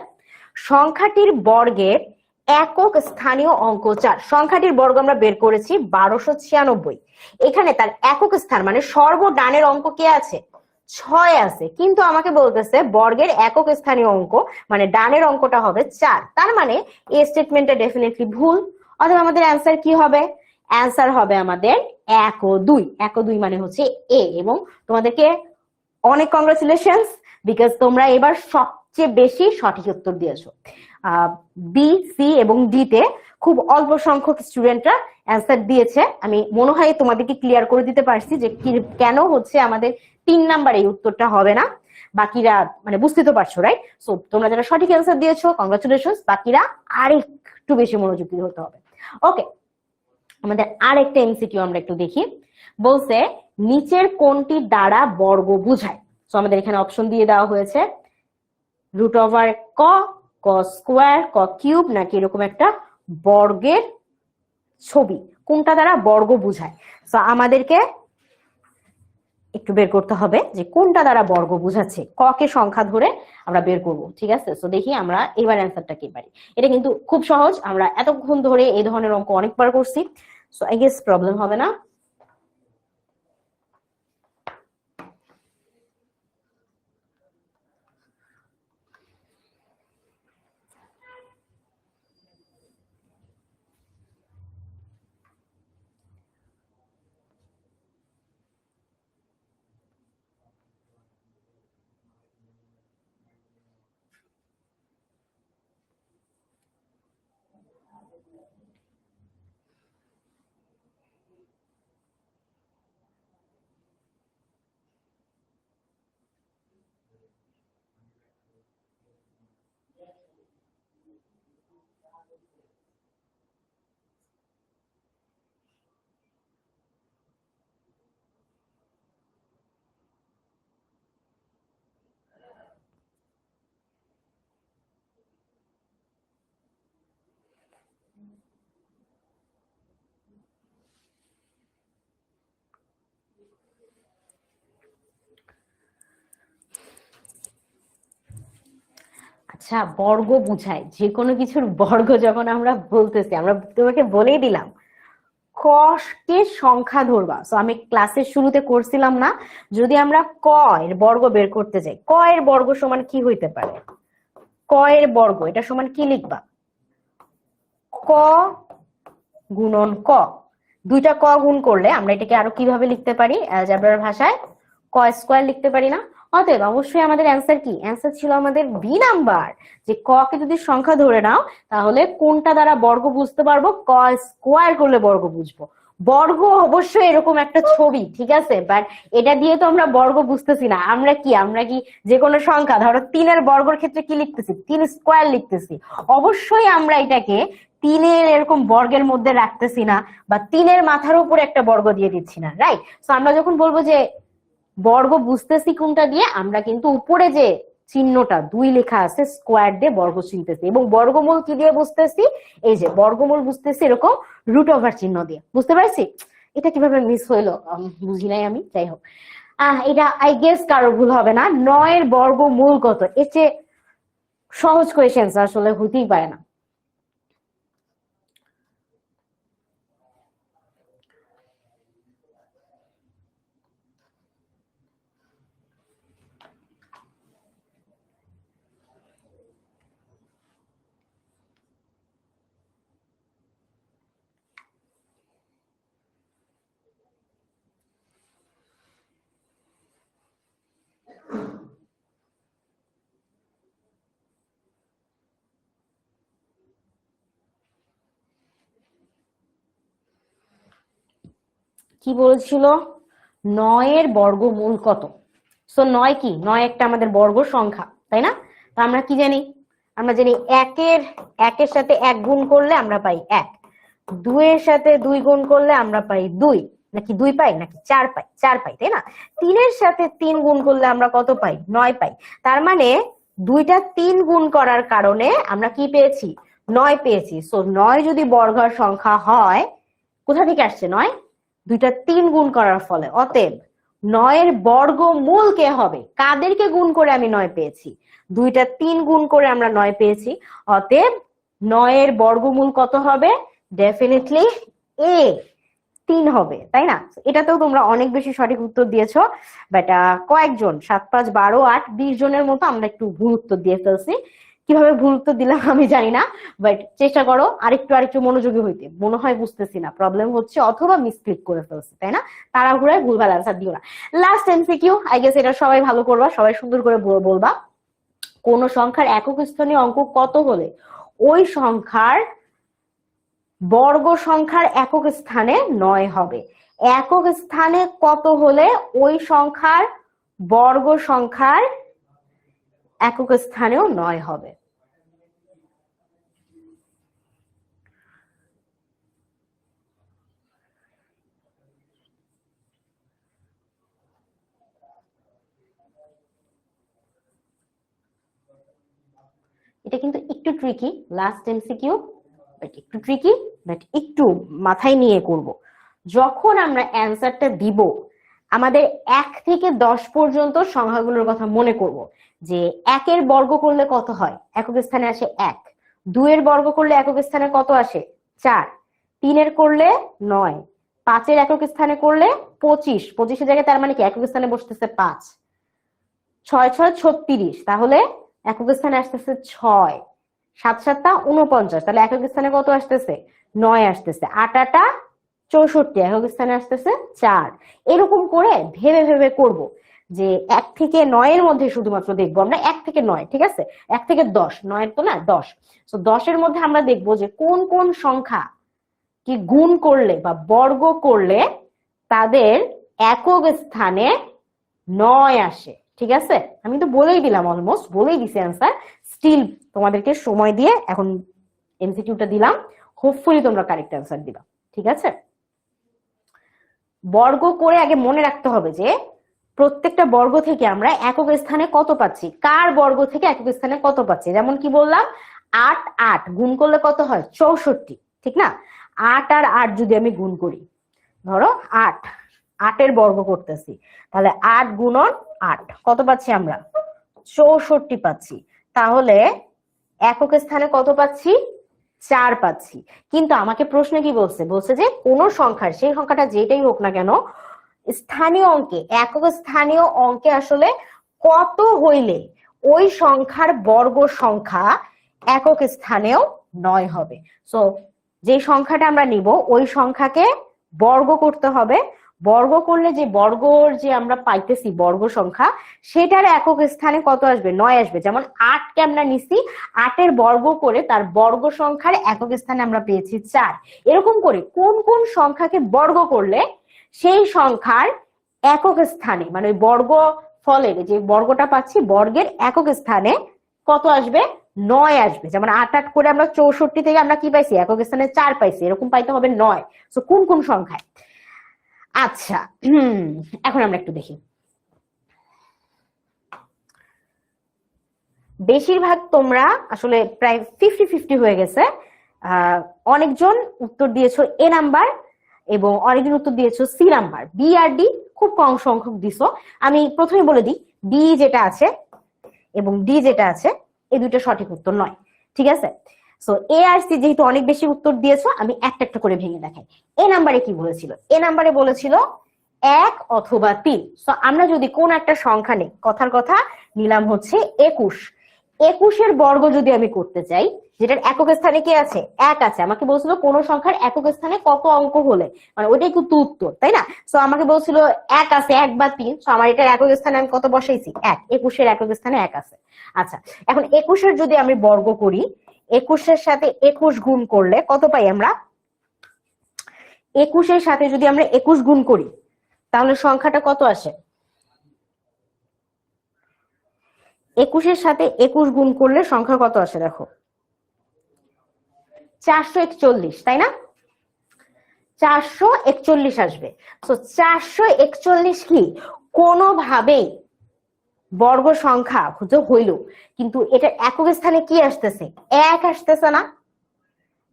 সংখ্যাটির বর্গের একক স্থানীয় অঙ্ক 4। সংখ্যাটির বর্গ আমরা বের করেছি 1296, এখানে তার একক স্থান মানে সর্বডানের অঙ্ক কে আছে? 6 আছে, কিন্তু আমাকে বলতেছে বর্গের একক স্থানীয় অঙ্ক মানে ডানের অঙ্কটা হবে 4, তার মানে এই স্টেটমেন্টটা ডেফিনেটলি ভুল। অথবা আমাদের অ্যান্সার কি হবে? অ্যান্সার হবে আমাদের 1 ও 2। 1 ও 2 মানে হচ্ছে এ, এবং তোমাদেরকে অনেক কংগ্রাচুলেশনস, বিকজ তোমরা এবার সবচেয়ে বেশি সঠিক উত্তর দিয়েছো। বি, সি এবং ডি তে খুব অল্প সংখ্যক স্টুডেন্টরা অ্যান্সার দিয়েছে। আমি মনে হয় তোমাদেরকে ক্লিয়ার করে দিতে পারছি যে কেন হচ্ছে আমাদের 3 নাম্বার এই উত্তরটা হবে না। বাকিরা মানে বুঝতে তো পারছো, রাইট? সো তোমরা যারা সঠিক অ্যান্সার দিয়েছো কংগ্রাচুলেশনস, বাকিরা আরেকটু বেশি মনোযোগী হতে হবে। ওকে, আমাদের আরেকটা এমসিকিউ আমরা একটু দেখি। বলছে নিচের কোনটি দ্বারা বর্গ বোঝায়? তো আমাদের এখানে অপশন দিয়ে দেওয়া হয়েছে √ ক, ক স্কোয়ার, ক কিউব, নাকি এরকম একটা বর্গের ছবি, কোনটা দ্বারা বর্গ বোঝায়? তো আমাদেরকে একটু বের করতে হবে যে কোনটা দ্বারা বর্গ বোঝাচ্ছে, ক কে সংখ্যা ধরে আমরা বের করব। ঠিক আছে, তো দেখি আমরা এবার অ্যান্সারটা কি পারি। এটা কিন্তু খুব সহজ, আমরা এতক্ষণ ধরে এই ধরনের অঙ্ক অনেকবার করছি, সো আই গেস প্রবলেম হবে না। আচ্ছা, বর্গ বুঝায় যে কোনো কিছুর বর্গ যখন আমরা বলতেছি, আমরা তোমাকে বলেই দিলাম ক কে সংখ্যা ধরবা। তো আমি ক্লাসের শুরুতে করছিলাম না, যদি আমরা ক এর বর্গ বের করতে যাই, ক এর বর্গ সমান কি হইতে পারে, ক এর বর্গ এটা সমান কি লিখবা, ক গুণন ক। দুইটা ক গুণ করলে আমরা এটাকে আরো কিভাবে লিখতে পারি, অ্যালজেব্রার ভাষায় ক স্কয়ার লিখতে পারি না। অতএব অবশ্যই আমাদের অ্যান্সার কি, অ্যান্সার ছিল আমাদের বি নাম্বার, যে ক কে যদি সংখ্যা ধরে নাও তাহলে কোনটা দ্বারা বর্গ বুঝতে পারবো, ক স্কয়ার করলে বর্গ বুঝবো। বর্গ অবশ্যই এরকম একটা ছবি, ঠিক আছে, বাট এটা দিয়ে তো আমরা বর্গ বুঝতেছি না। আমরা কি যে কোনো সংখ্যা, ধরো তিনের বর্গের ক্ষেত্রে কি লিখতেছি, তিন স্কয়ার লিখতেছি। অবশ্যই আমরা এটাকে তিনের এরকম বর্গের মধ্যে রাখতেছি না, বা তিনের মাথার উপর একটা বর্গ দিয়ে দিচ্ছি না, রাইট। তো আমরা যখন বলবো যে বর্গ বুঝতেছি কোনটা দিয়ে, আমরা কিন্তু উপরে যে চিহ্নটা দুই লেখা আছে স্কোয়ার দিয়ে বর্গ চিনতেছি, এবং বর্গমূল কি দিয়ে বুঝতেছি, এই যে বর্গমূল বুঝতেছি এরকম রুট ওভার চিহ্ন দিয়ে। বুঝতে পারছি? এটা কিভাবে মিস হইলো বুঝি নাই আমি, যাই হোক। এটা আই গেস কারো ভুল হবে না। 9 এর বর্গমূল কত, এর চেয়ে সহজ কোয়েশ্চেন আসলে হতেই পারে না। কি বলছিল, 9 এর বর্গমূল কত। সো 9 কি, 9 একটা আমাদের বর্গ সংখ্যা, তাই না? তো আমরা কি জানি, আমরা জানি একের সাথে 1 গুণ করলে আমরা পাই 1, 2 এর সাথে 2 গুণ করলে আমরা পাই 2, নাকি 2 পাই নাকি 4 পাই, 4 পাই, তাই না? 3 এর সাথে 3 গুণ করলে আমরা কত পাই, 9 পাই। তার মানে দুইটা 3 গুণ করার কারণে আমরা কি পেয়েছি, 9 পেয়েছি। সো 9 যদি বর্গের সংখ্যা হয়, কোথা থেকে আসছে 9, দুইটা 3 গুণ করার ফলে। অতএব 9 এর বর্গমূল কে হবে, কাদেরকে গুণ করে আমি 9 পেয়েছি, দুইটা 3 গুণ করে আমরা 9 পেয়েছি। অতএব 9 এর বর্গমূল কত হবে, ডেফিনেটলি এ 3 হবে, তাই না? এটাতেও তোমরা অনেক বেশি সঠিক উত্তর দিয়েছো, বাট কয়েকজন 7, 5, 12, 8, 20 জনের মতো আমরা একটু ভুল উত্তর দিয়ে ফেলছি। কিভাবে ভুল উত্তর দিলাম আমি জানি না, বাট চেষ্টা করো আরেকটু মনোযোগী হইতে। মনে হয় বুঝতেছি না, প্রবলেম হচ্ছে, অথবা মিসক্লিক করে ফেলছি, তাই না? তাড়াহুড়ায় ভুলভাল অ্যান্সার দিও না। লাস্ট এমসিকিউ, আই গেস এটা সবাই ভালো করবা, সবাই সুন্দর করে বলবা, কোন সংখ্যার একক স্থানীয় অঙ্ক কত হলে ওই সংখ্যার বর্গ সংখ্যার একক স্থানে 9 হবে। একক স্থানে কত হলে ওই সংখ্যার বর্গ সংখ্যার একক স্থানেও 9 হবে। এটা কিন্তু একটু ট্রিকি, লাস্ট এমসিকিউ, বাট একটু ট্রিকি, বাট একটু মাথায় নিয়ে করব। যখন আমরা অ্যান্সারটা দিব, আমাদের 1 থেকে 10 পর্যন্ত সংখ্যাগুলোর কথা মনে করব, যে 1-এর বর্গ করলে কত হয়, একক স্থানে আসে 1। 2-এর বর্গ করলে একক স্থানে কত আসে, 4। 3-এর করলে 9। 5-এর একক স্থানে করলে 25, 25-এর জায়গায় তার মানে কি একক স্থানে বসতেছে 5। 6 6 36, তাহলে একক স্থানে আসতেছে 6। 7 7 49, তাহলে একক স্থানে কত আসতেছে, 9 আসতেছে। 8 8 64, একক স্থানে আসতেছে 4। এরকম করে ভেবে ভেবে করব, যে 1 থেকে 9-এর মধ্যে শুধুমাত্র দেখবো আমরা 1 থেকে 9, ঠিক আছে, 1 থেকে 10, 9-এর তো না 10। তো 10-এর মধ্যে আমরা দেখবো যে কোন কোন সংখ্যা কি গুণ করলে বা বর্গ করলে তাদের একক স্থানে 9 আসে, ঠিক আছে। আমি তো বলেই দিলাম, অলমোস্ট বলেই দিছি অ্যান্সার। স্টিল তোমাদেরকে সময় দিয়ে এখন এমসিকিউটা দিলাম, হোপফুলি তোমরা কারেক্ট অ্যান্সার দিবা, ঠিক আছে। বর্গ করে আগে মনে রাখতে হবে যে প্রত্যেকটা বর্গ থেকে আমরা একক স্থানে কত পাচ্ছি, কার বর্গ থেকে একক স্থানে কত পাচ্ছি। যেমন কি বললাম, 8 8 গুণ করলে কত হয়, 64, ঠিক না। 8 আর 8 যদি আমি গুণ করি, ধরো 8, 8-এর বর্গ করতেছি, তাহলে 8 গুণন 8 কত পাচ্ছি আমরা, 64 পাচ্ছি। তাহলে একক স্থানে কত পাচ্ছি, 4 পাচ্ছি। কিন্তু আমাকে প্রশ্ন কি বলছে, বলছে যে কোন সংখ্যার, সেই সংখ্যাটা যেটাই হোক না কেন, স্থানীয় অঙ্কে, একক স্থানীয় অঙ্কে আসলে কত হইলে ওই সংখ্যার বর্গ সংখ্যা একক স্থানেও 9 হবে। সো যে সংখ্যাটা আমরা নিব ওই সংখ্যাকে বর্গ করতে হবে, বর্গ করলে যে বর্গর যে আমরা পাইতেছি বর্গ সংখ্যা, সেটার একক স্থানে কত আসবে, 9 আসবে। যেমন 8-কে আমরা নিছি, 8-এর বর্গ করে তার বর্গ সংখ্যার একক স্থানে আমরা পেয়েছি 4। এরকম করে কোন কোন সংখ্যাকে বর্গ করলে সেই সংখ্যার একক স্থানে, মানে ওই বর্গ ফলের যে বর্গটা পাচ্ছি বর্গের একক স্থানে কত আসবে, 9 আসবে। যেমন 8 8 করে আমরা 64 থেকে আমরা কি পাইছি, একক স্থানে 4 পাইছি, এরকম পাইতে হবে 9। তো কোন কোন সংখ্যায়। আচ্ছা, এখন আমরা একটু দেখি। বেশিরভাগ তোমরা আসলে প্রায় 50-50 হয়ে গেছে। অনেকজন উত্তর দিয়েছো এ নাম্বার এবং অনেকজন উত্তর দিয়েছো সি নাম্বার। বি আর ডি খুব কম সংখ্যক দিছো। আমি প্রথমে বলে দিই, বি যেটা আছে এবং ডি যেটা আছে এই দুটো সঠিক উত্তর নয়, ঠিক আছে। সো এ আর সি যেহেতু অনেক বেশি উত্তর দিয়েছো, আমি একটা একটা করে ভেঙে দেখাই। এ নাম্বারে কি বলেছিল, এ নাম্বারে বলেছিল 1 অথবা 3। সো আমরা যদি কোন একটা সংখ্যা নেই, কথার কথা নিলাম হচ্ছে 21। 21-এর বর্গ যদি আমি করতে চাই, যেটার একক স্থানে কি আছে, 1 আছে। আমাকে বলছিল কোন সংখ্যার একক স্থানে কত অঙ্ক হলে, মানে ওইটাই কিন্তু উত্তর, তাই না। সো আমাকে বলছিল 1 আছে, 1 বা 3। সো আমার এটার একক স্থানে আমি কত বসাইছি, 1। 21-এর একক স্থানে 1 আছে। আচ্ছা, এখন 21-এর যদি আমি বর্গ করি, 21-এর সাথে 21 গুণ করলে কত পাই আমরা, 21-এর সাথে যদি আমরা 21 গুণ করি তাহলে সংখ্যাটা কত আসে, 21-এর সাথে 21 গুণ করলে সংখ্যা কত আসে, দেখো 441, তাই না। 441 আসবে। তো 441 কি কোনোভাবেই বর্গ সংখ্যা হইল, কিন্তু এটা একক স্থানে কি আসতেছে, 1 আসতেছে না।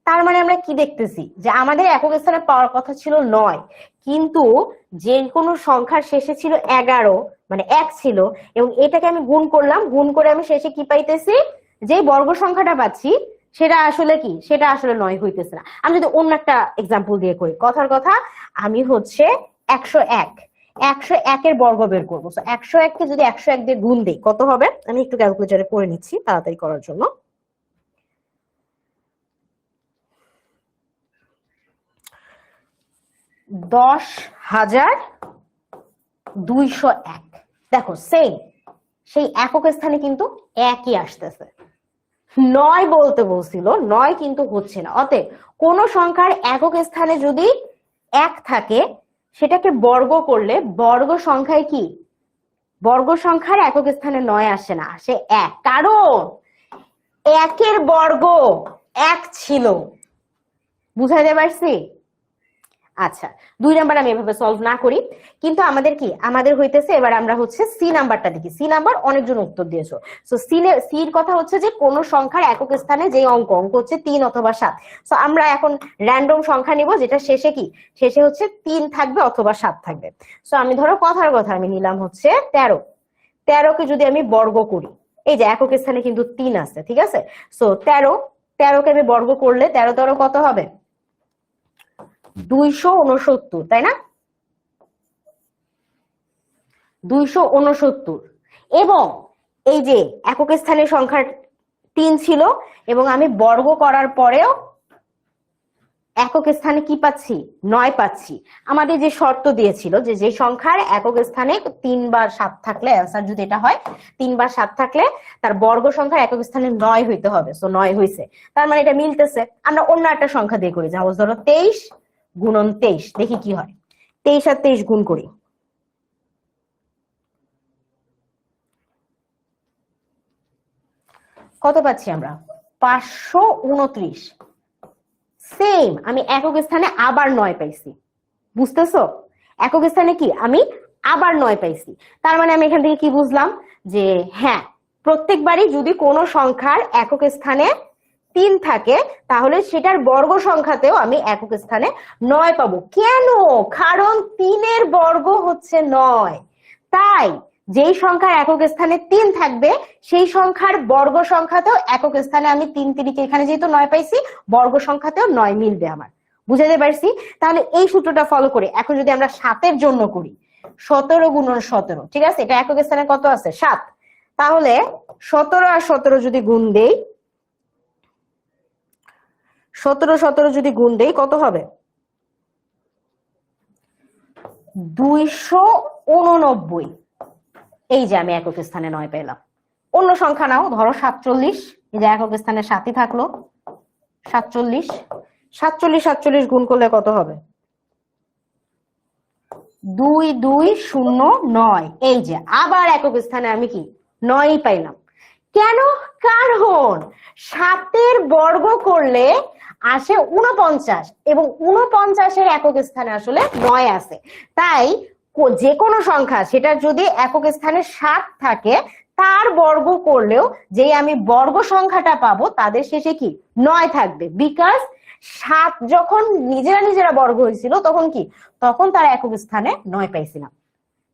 তার মানে আমরা কি দেখতেছি, যে আমাদের একক স্থানে পাওয়ার কথা ছিল 9, কিন্তু যে কোনো সংখ্যার শেষে ছিল 11, মানে 1 ছিল, এবং এটাকে আমি গুণ করলাম, গুণ করে আমি শেষে কি পাইতেছি, যে বর্গ সংখ্যাটা পাচ্ছি সেটা আসলে কি, সেটা আসলে 9 হইতেছে না। আমি যদি অন্য একটা এক্সাম্পল দিয়ে করি, কথার কথা আমি হচ্ছে 101, 101-এর বর্গ বের করবো। 101-কে যদি 101 দিয়ে গুণ দিই কত হবে, আমি একটু ক্যালকুলেটরে করে নিচ্ছি তাড়াতাড়ি করার জন্য। 10,201। দেখো সেম, সেই একক স্থানে কিন্তু একই আসতেছে। 9 বলতে বলছিল, 9 কিন্তু হচ্ছে না। অতএব কোন সংখ্যার একক স্থানে যদি 1 থাকে, সেটাকে বর্গ করলে বর্গ সংখ্যায় কি, বর্গ সংখ্যার একক স্থানে 9 আসে না, আসে 1। কারণ 1-এর বর্গ 1 ছিল, বুঝাইতে পারছি। আচ্ছা, 2 নাম্বার আমি এভাবে সলভ না করি, কিন্তু আমাদের কি আমাদের হইতেছে এবার আমরা হচ্ছে সি নাম্বারটা দেখি। সি নাম্বার অনেকজন উত্তর দিয়েছো। সো সির কথা হচ্ছে যে কোন সংখ্যার একক স্থানে যে অঙ্ক হচ্ছে 3 অথবা 7। সো আমরা এখন র্যান্ডম সংখ্যা নিব যেটা শেষে কি, শেষে হচ্ছে 3 থাকবে অথবা 7 থাকবে। সো আমি ধরো কথার কথা আমি নিলাম হচ্ছে 13। 13 কে যদি আমি বর্গ করি, এই যে একক স্থানে কিন্তু 3 আছে, ঠিক আছে। সো 13 কে আমি বর্গ করলে 13 13 কত হবে, 269, তাই না? 269। এবং এই যে একক স্থানের সংখ্যা 3 ছিল এবং আমি বর্গ করার পরেও একক স্থানে কি পাচ্ছি, 9 পাচ্ছি। আমাদের যে শর্ত দিয়েছিল যে যে সংখ্যার একক স্থানে 3 বা 7 থাকলে, অ্যান্সার যদি এটা হয় 3 বা 7 থাকলে তার বর্গ সংখ্যার একক স্থানে 9 হইতে হবে। সো 9 হইছে, তার মানে এটা মিলতেছে। আমরা অন্য একটা সংখ্যা দিয়ে করি, যেমন ধরো 23 গুণন 23, দেখি কি হয়। 23 আর 23 গুণ করি, কত পাচ্ছি আমরা, 529। সেম আমি একক স্থানে আবার 9 পাইছি, বুঝতেছো? একক স্থানে কি আমি আবার 9 পাইছি। তার মানে আমি এখান থেকে কি বুঝলাম, যে হ্যাঁ, প্রত্যেকবারই যদি কোনো সংখ্যার একক স্থানে 3 থাকে তাহলে সেটার বর্গ সংখ্যাতেও আমি একক স্থানে 9 পাবো। কেন? কারণ 3 এর বর্গ হচ্ছে 9। তাই যেই সংখ্যার একক স্থানে 3 থাকবে সেই সংখ্যার বর্গ সংখ্যাতেও একক স্থানে আমি 3 3 এখানে যেহেতু 9 পাইছি, বর্গ সংখ্যাতেও 9 মিলবে আমার। বুঝাতে পারছি? তাহলে এই সূত্রটা ফলো করে এখন যদি আমরা 7 এর জন্য করি, 17 গুণন 17, ঠিক আছে, এটা একক স্থানে কত আছে, 7। তাহলে 17 আর 17 যদি গুণ দেই, 17 17 যদি গুণ দেই কত হবে, 289। এই যে আমি একক স্থানে 9 পেলাম। অন্য সংখ্যা নাও, ধরো 47, এই যে একক স্থানে 7ই থাকলো, 47। 47 47 গুণ করলে কত হবে, 2209। এই যে আবার একক স্থানে আমি কি 9ই পাইলাম। কেন? কারণ 7 এর বর্গ করলে আসে 49 এবং 49 একক স্থানে আসলে 9 আছে। তাই যে কোনো সংখ্যা সেটা যদি একক স্থানে 7 থাকে তার বর্গ করলেও যে আমি বর্গ সংখ্যাটা পাবো তাদের শেষে কি 9 থাকবে। বিকজ 7 যখন নিজেরা নিজেরা বর্গ হয়েছিল তখন কি, তখন তারা একক স্থানে 9 পাইছিলাম।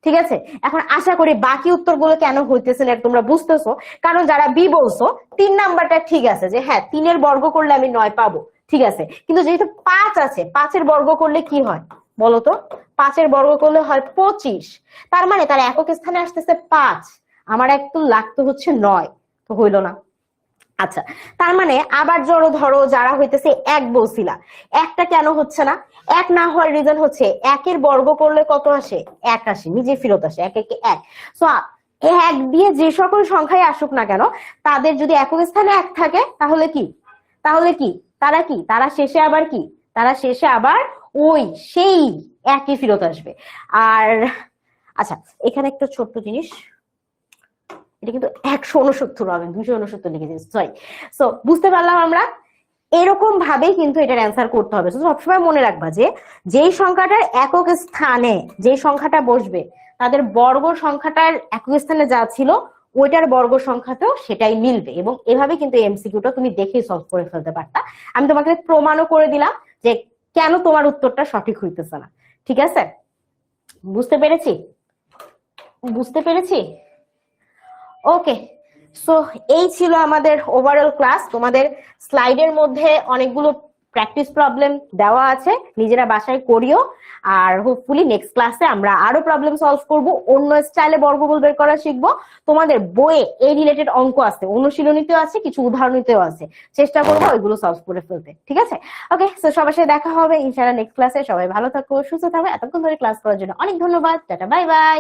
ঠিক আছে, এখন আশা করি বাকি উত্তরগুলো কেন হইতেছে না তোমরা বুঝতেছো। কারণ যারা বি বলছো 3 নাম্বারটা ঠিক আছে, যে হ্যাঁ 3 এর বর্গ করলে আমি 9 পাবো, ঠিক আছে, কিন্তু যেহেতু 5 আছে, 5 এর বর্গ করলে কি হয় বলতো, 5 এর বর্গ করলে হয় 25। তার মানে তার একক স্থানে আসতেছে 5, আমার একটু লাগতো হচ্ছে 9, তো হইলো না। আচ্ছা, তার মানে আবার ধরো যারা হইতেছে 1 বলছিলা, একটা কেন হচ্ছে না, 1 না হওয়ার রিজন হচ্ছে 1 এর বর্গ করলে কত আসে, 1 আসে, নিজে ফেরত আসে, 1 1 1। সো 1 দিয়ে যে সকল সংখ্যায় আসুক না কেন তাদের যদি একক স্থানে 1 থাকে তাহলে কি, তারা কি, তারা শেষে আবার কি, তারা শেষে আবার ওই সেই একই ফেরত আসবে। আর আচ্ছা, এখানে একটা ছোট্ট জিনিস, এটা কিন্তু 169 হবে, 269 লিখে দিয়েছি, সরি। সো বুঝতে পারলাম আমরা এরকম ভাবেই কিন্তু এটার অ্যান্সার করতে হবে। সবসময় মনে রাখবা যে যেই সংখ্যাটার একক স্থানে যে সংখ্যাটা বসবে তাদের বর্গ সংখ্যাটার একক স্থানে যা ছিল ওইটার বর্গ সংখ্যাতেও সেটাই মিলবে। এবং এভাবে কিন্তু এমসিকিউটা তুমি দেখেই সলভ করে ফেলতে পারতা। আমি তোমাকে প্রমাণও করে দিলাম যে কেন তোমার উত্তরটা সঠিক হইতেছে না। ঠিক আছে, বুঝতে পেরেছি। ওকে, সো এই ছিল আমাদের ওভারঅল ক্লাস। তোমাদের স্লাইডের মধ্যে অনেকগুলো প্র্যাকটিস প্রবলেম দেওয়া আছে, নিজেরা বাসায় করিও। আর হোপফুলি নেক্সট ক্লাসে আমরা আরো প্রবলেম সলভ করব, অন্য স্টাইলে বর্গমূল বের করা শিখবো। তোমাদের বইয়ে এই রিলেটেড অঙ্ক আছে, অনুশীলনীতেও আছে, কিছু উদাহরণীতেও আছে, চেষ্টা করবো ওইগুলো সলভ করে ফেলতে। ঠিক আছে, ওকে, সো সবার সাথে দেখা হবে ইনশাআল্লাহ নেক্সট ক্লাসে। সবাই ভালো থাকো, সুস্থ থাকো। এতক্ষণ ধরে ক্লাস করার জন্য অনেক ধন্যবাদ। Tata, bye bye.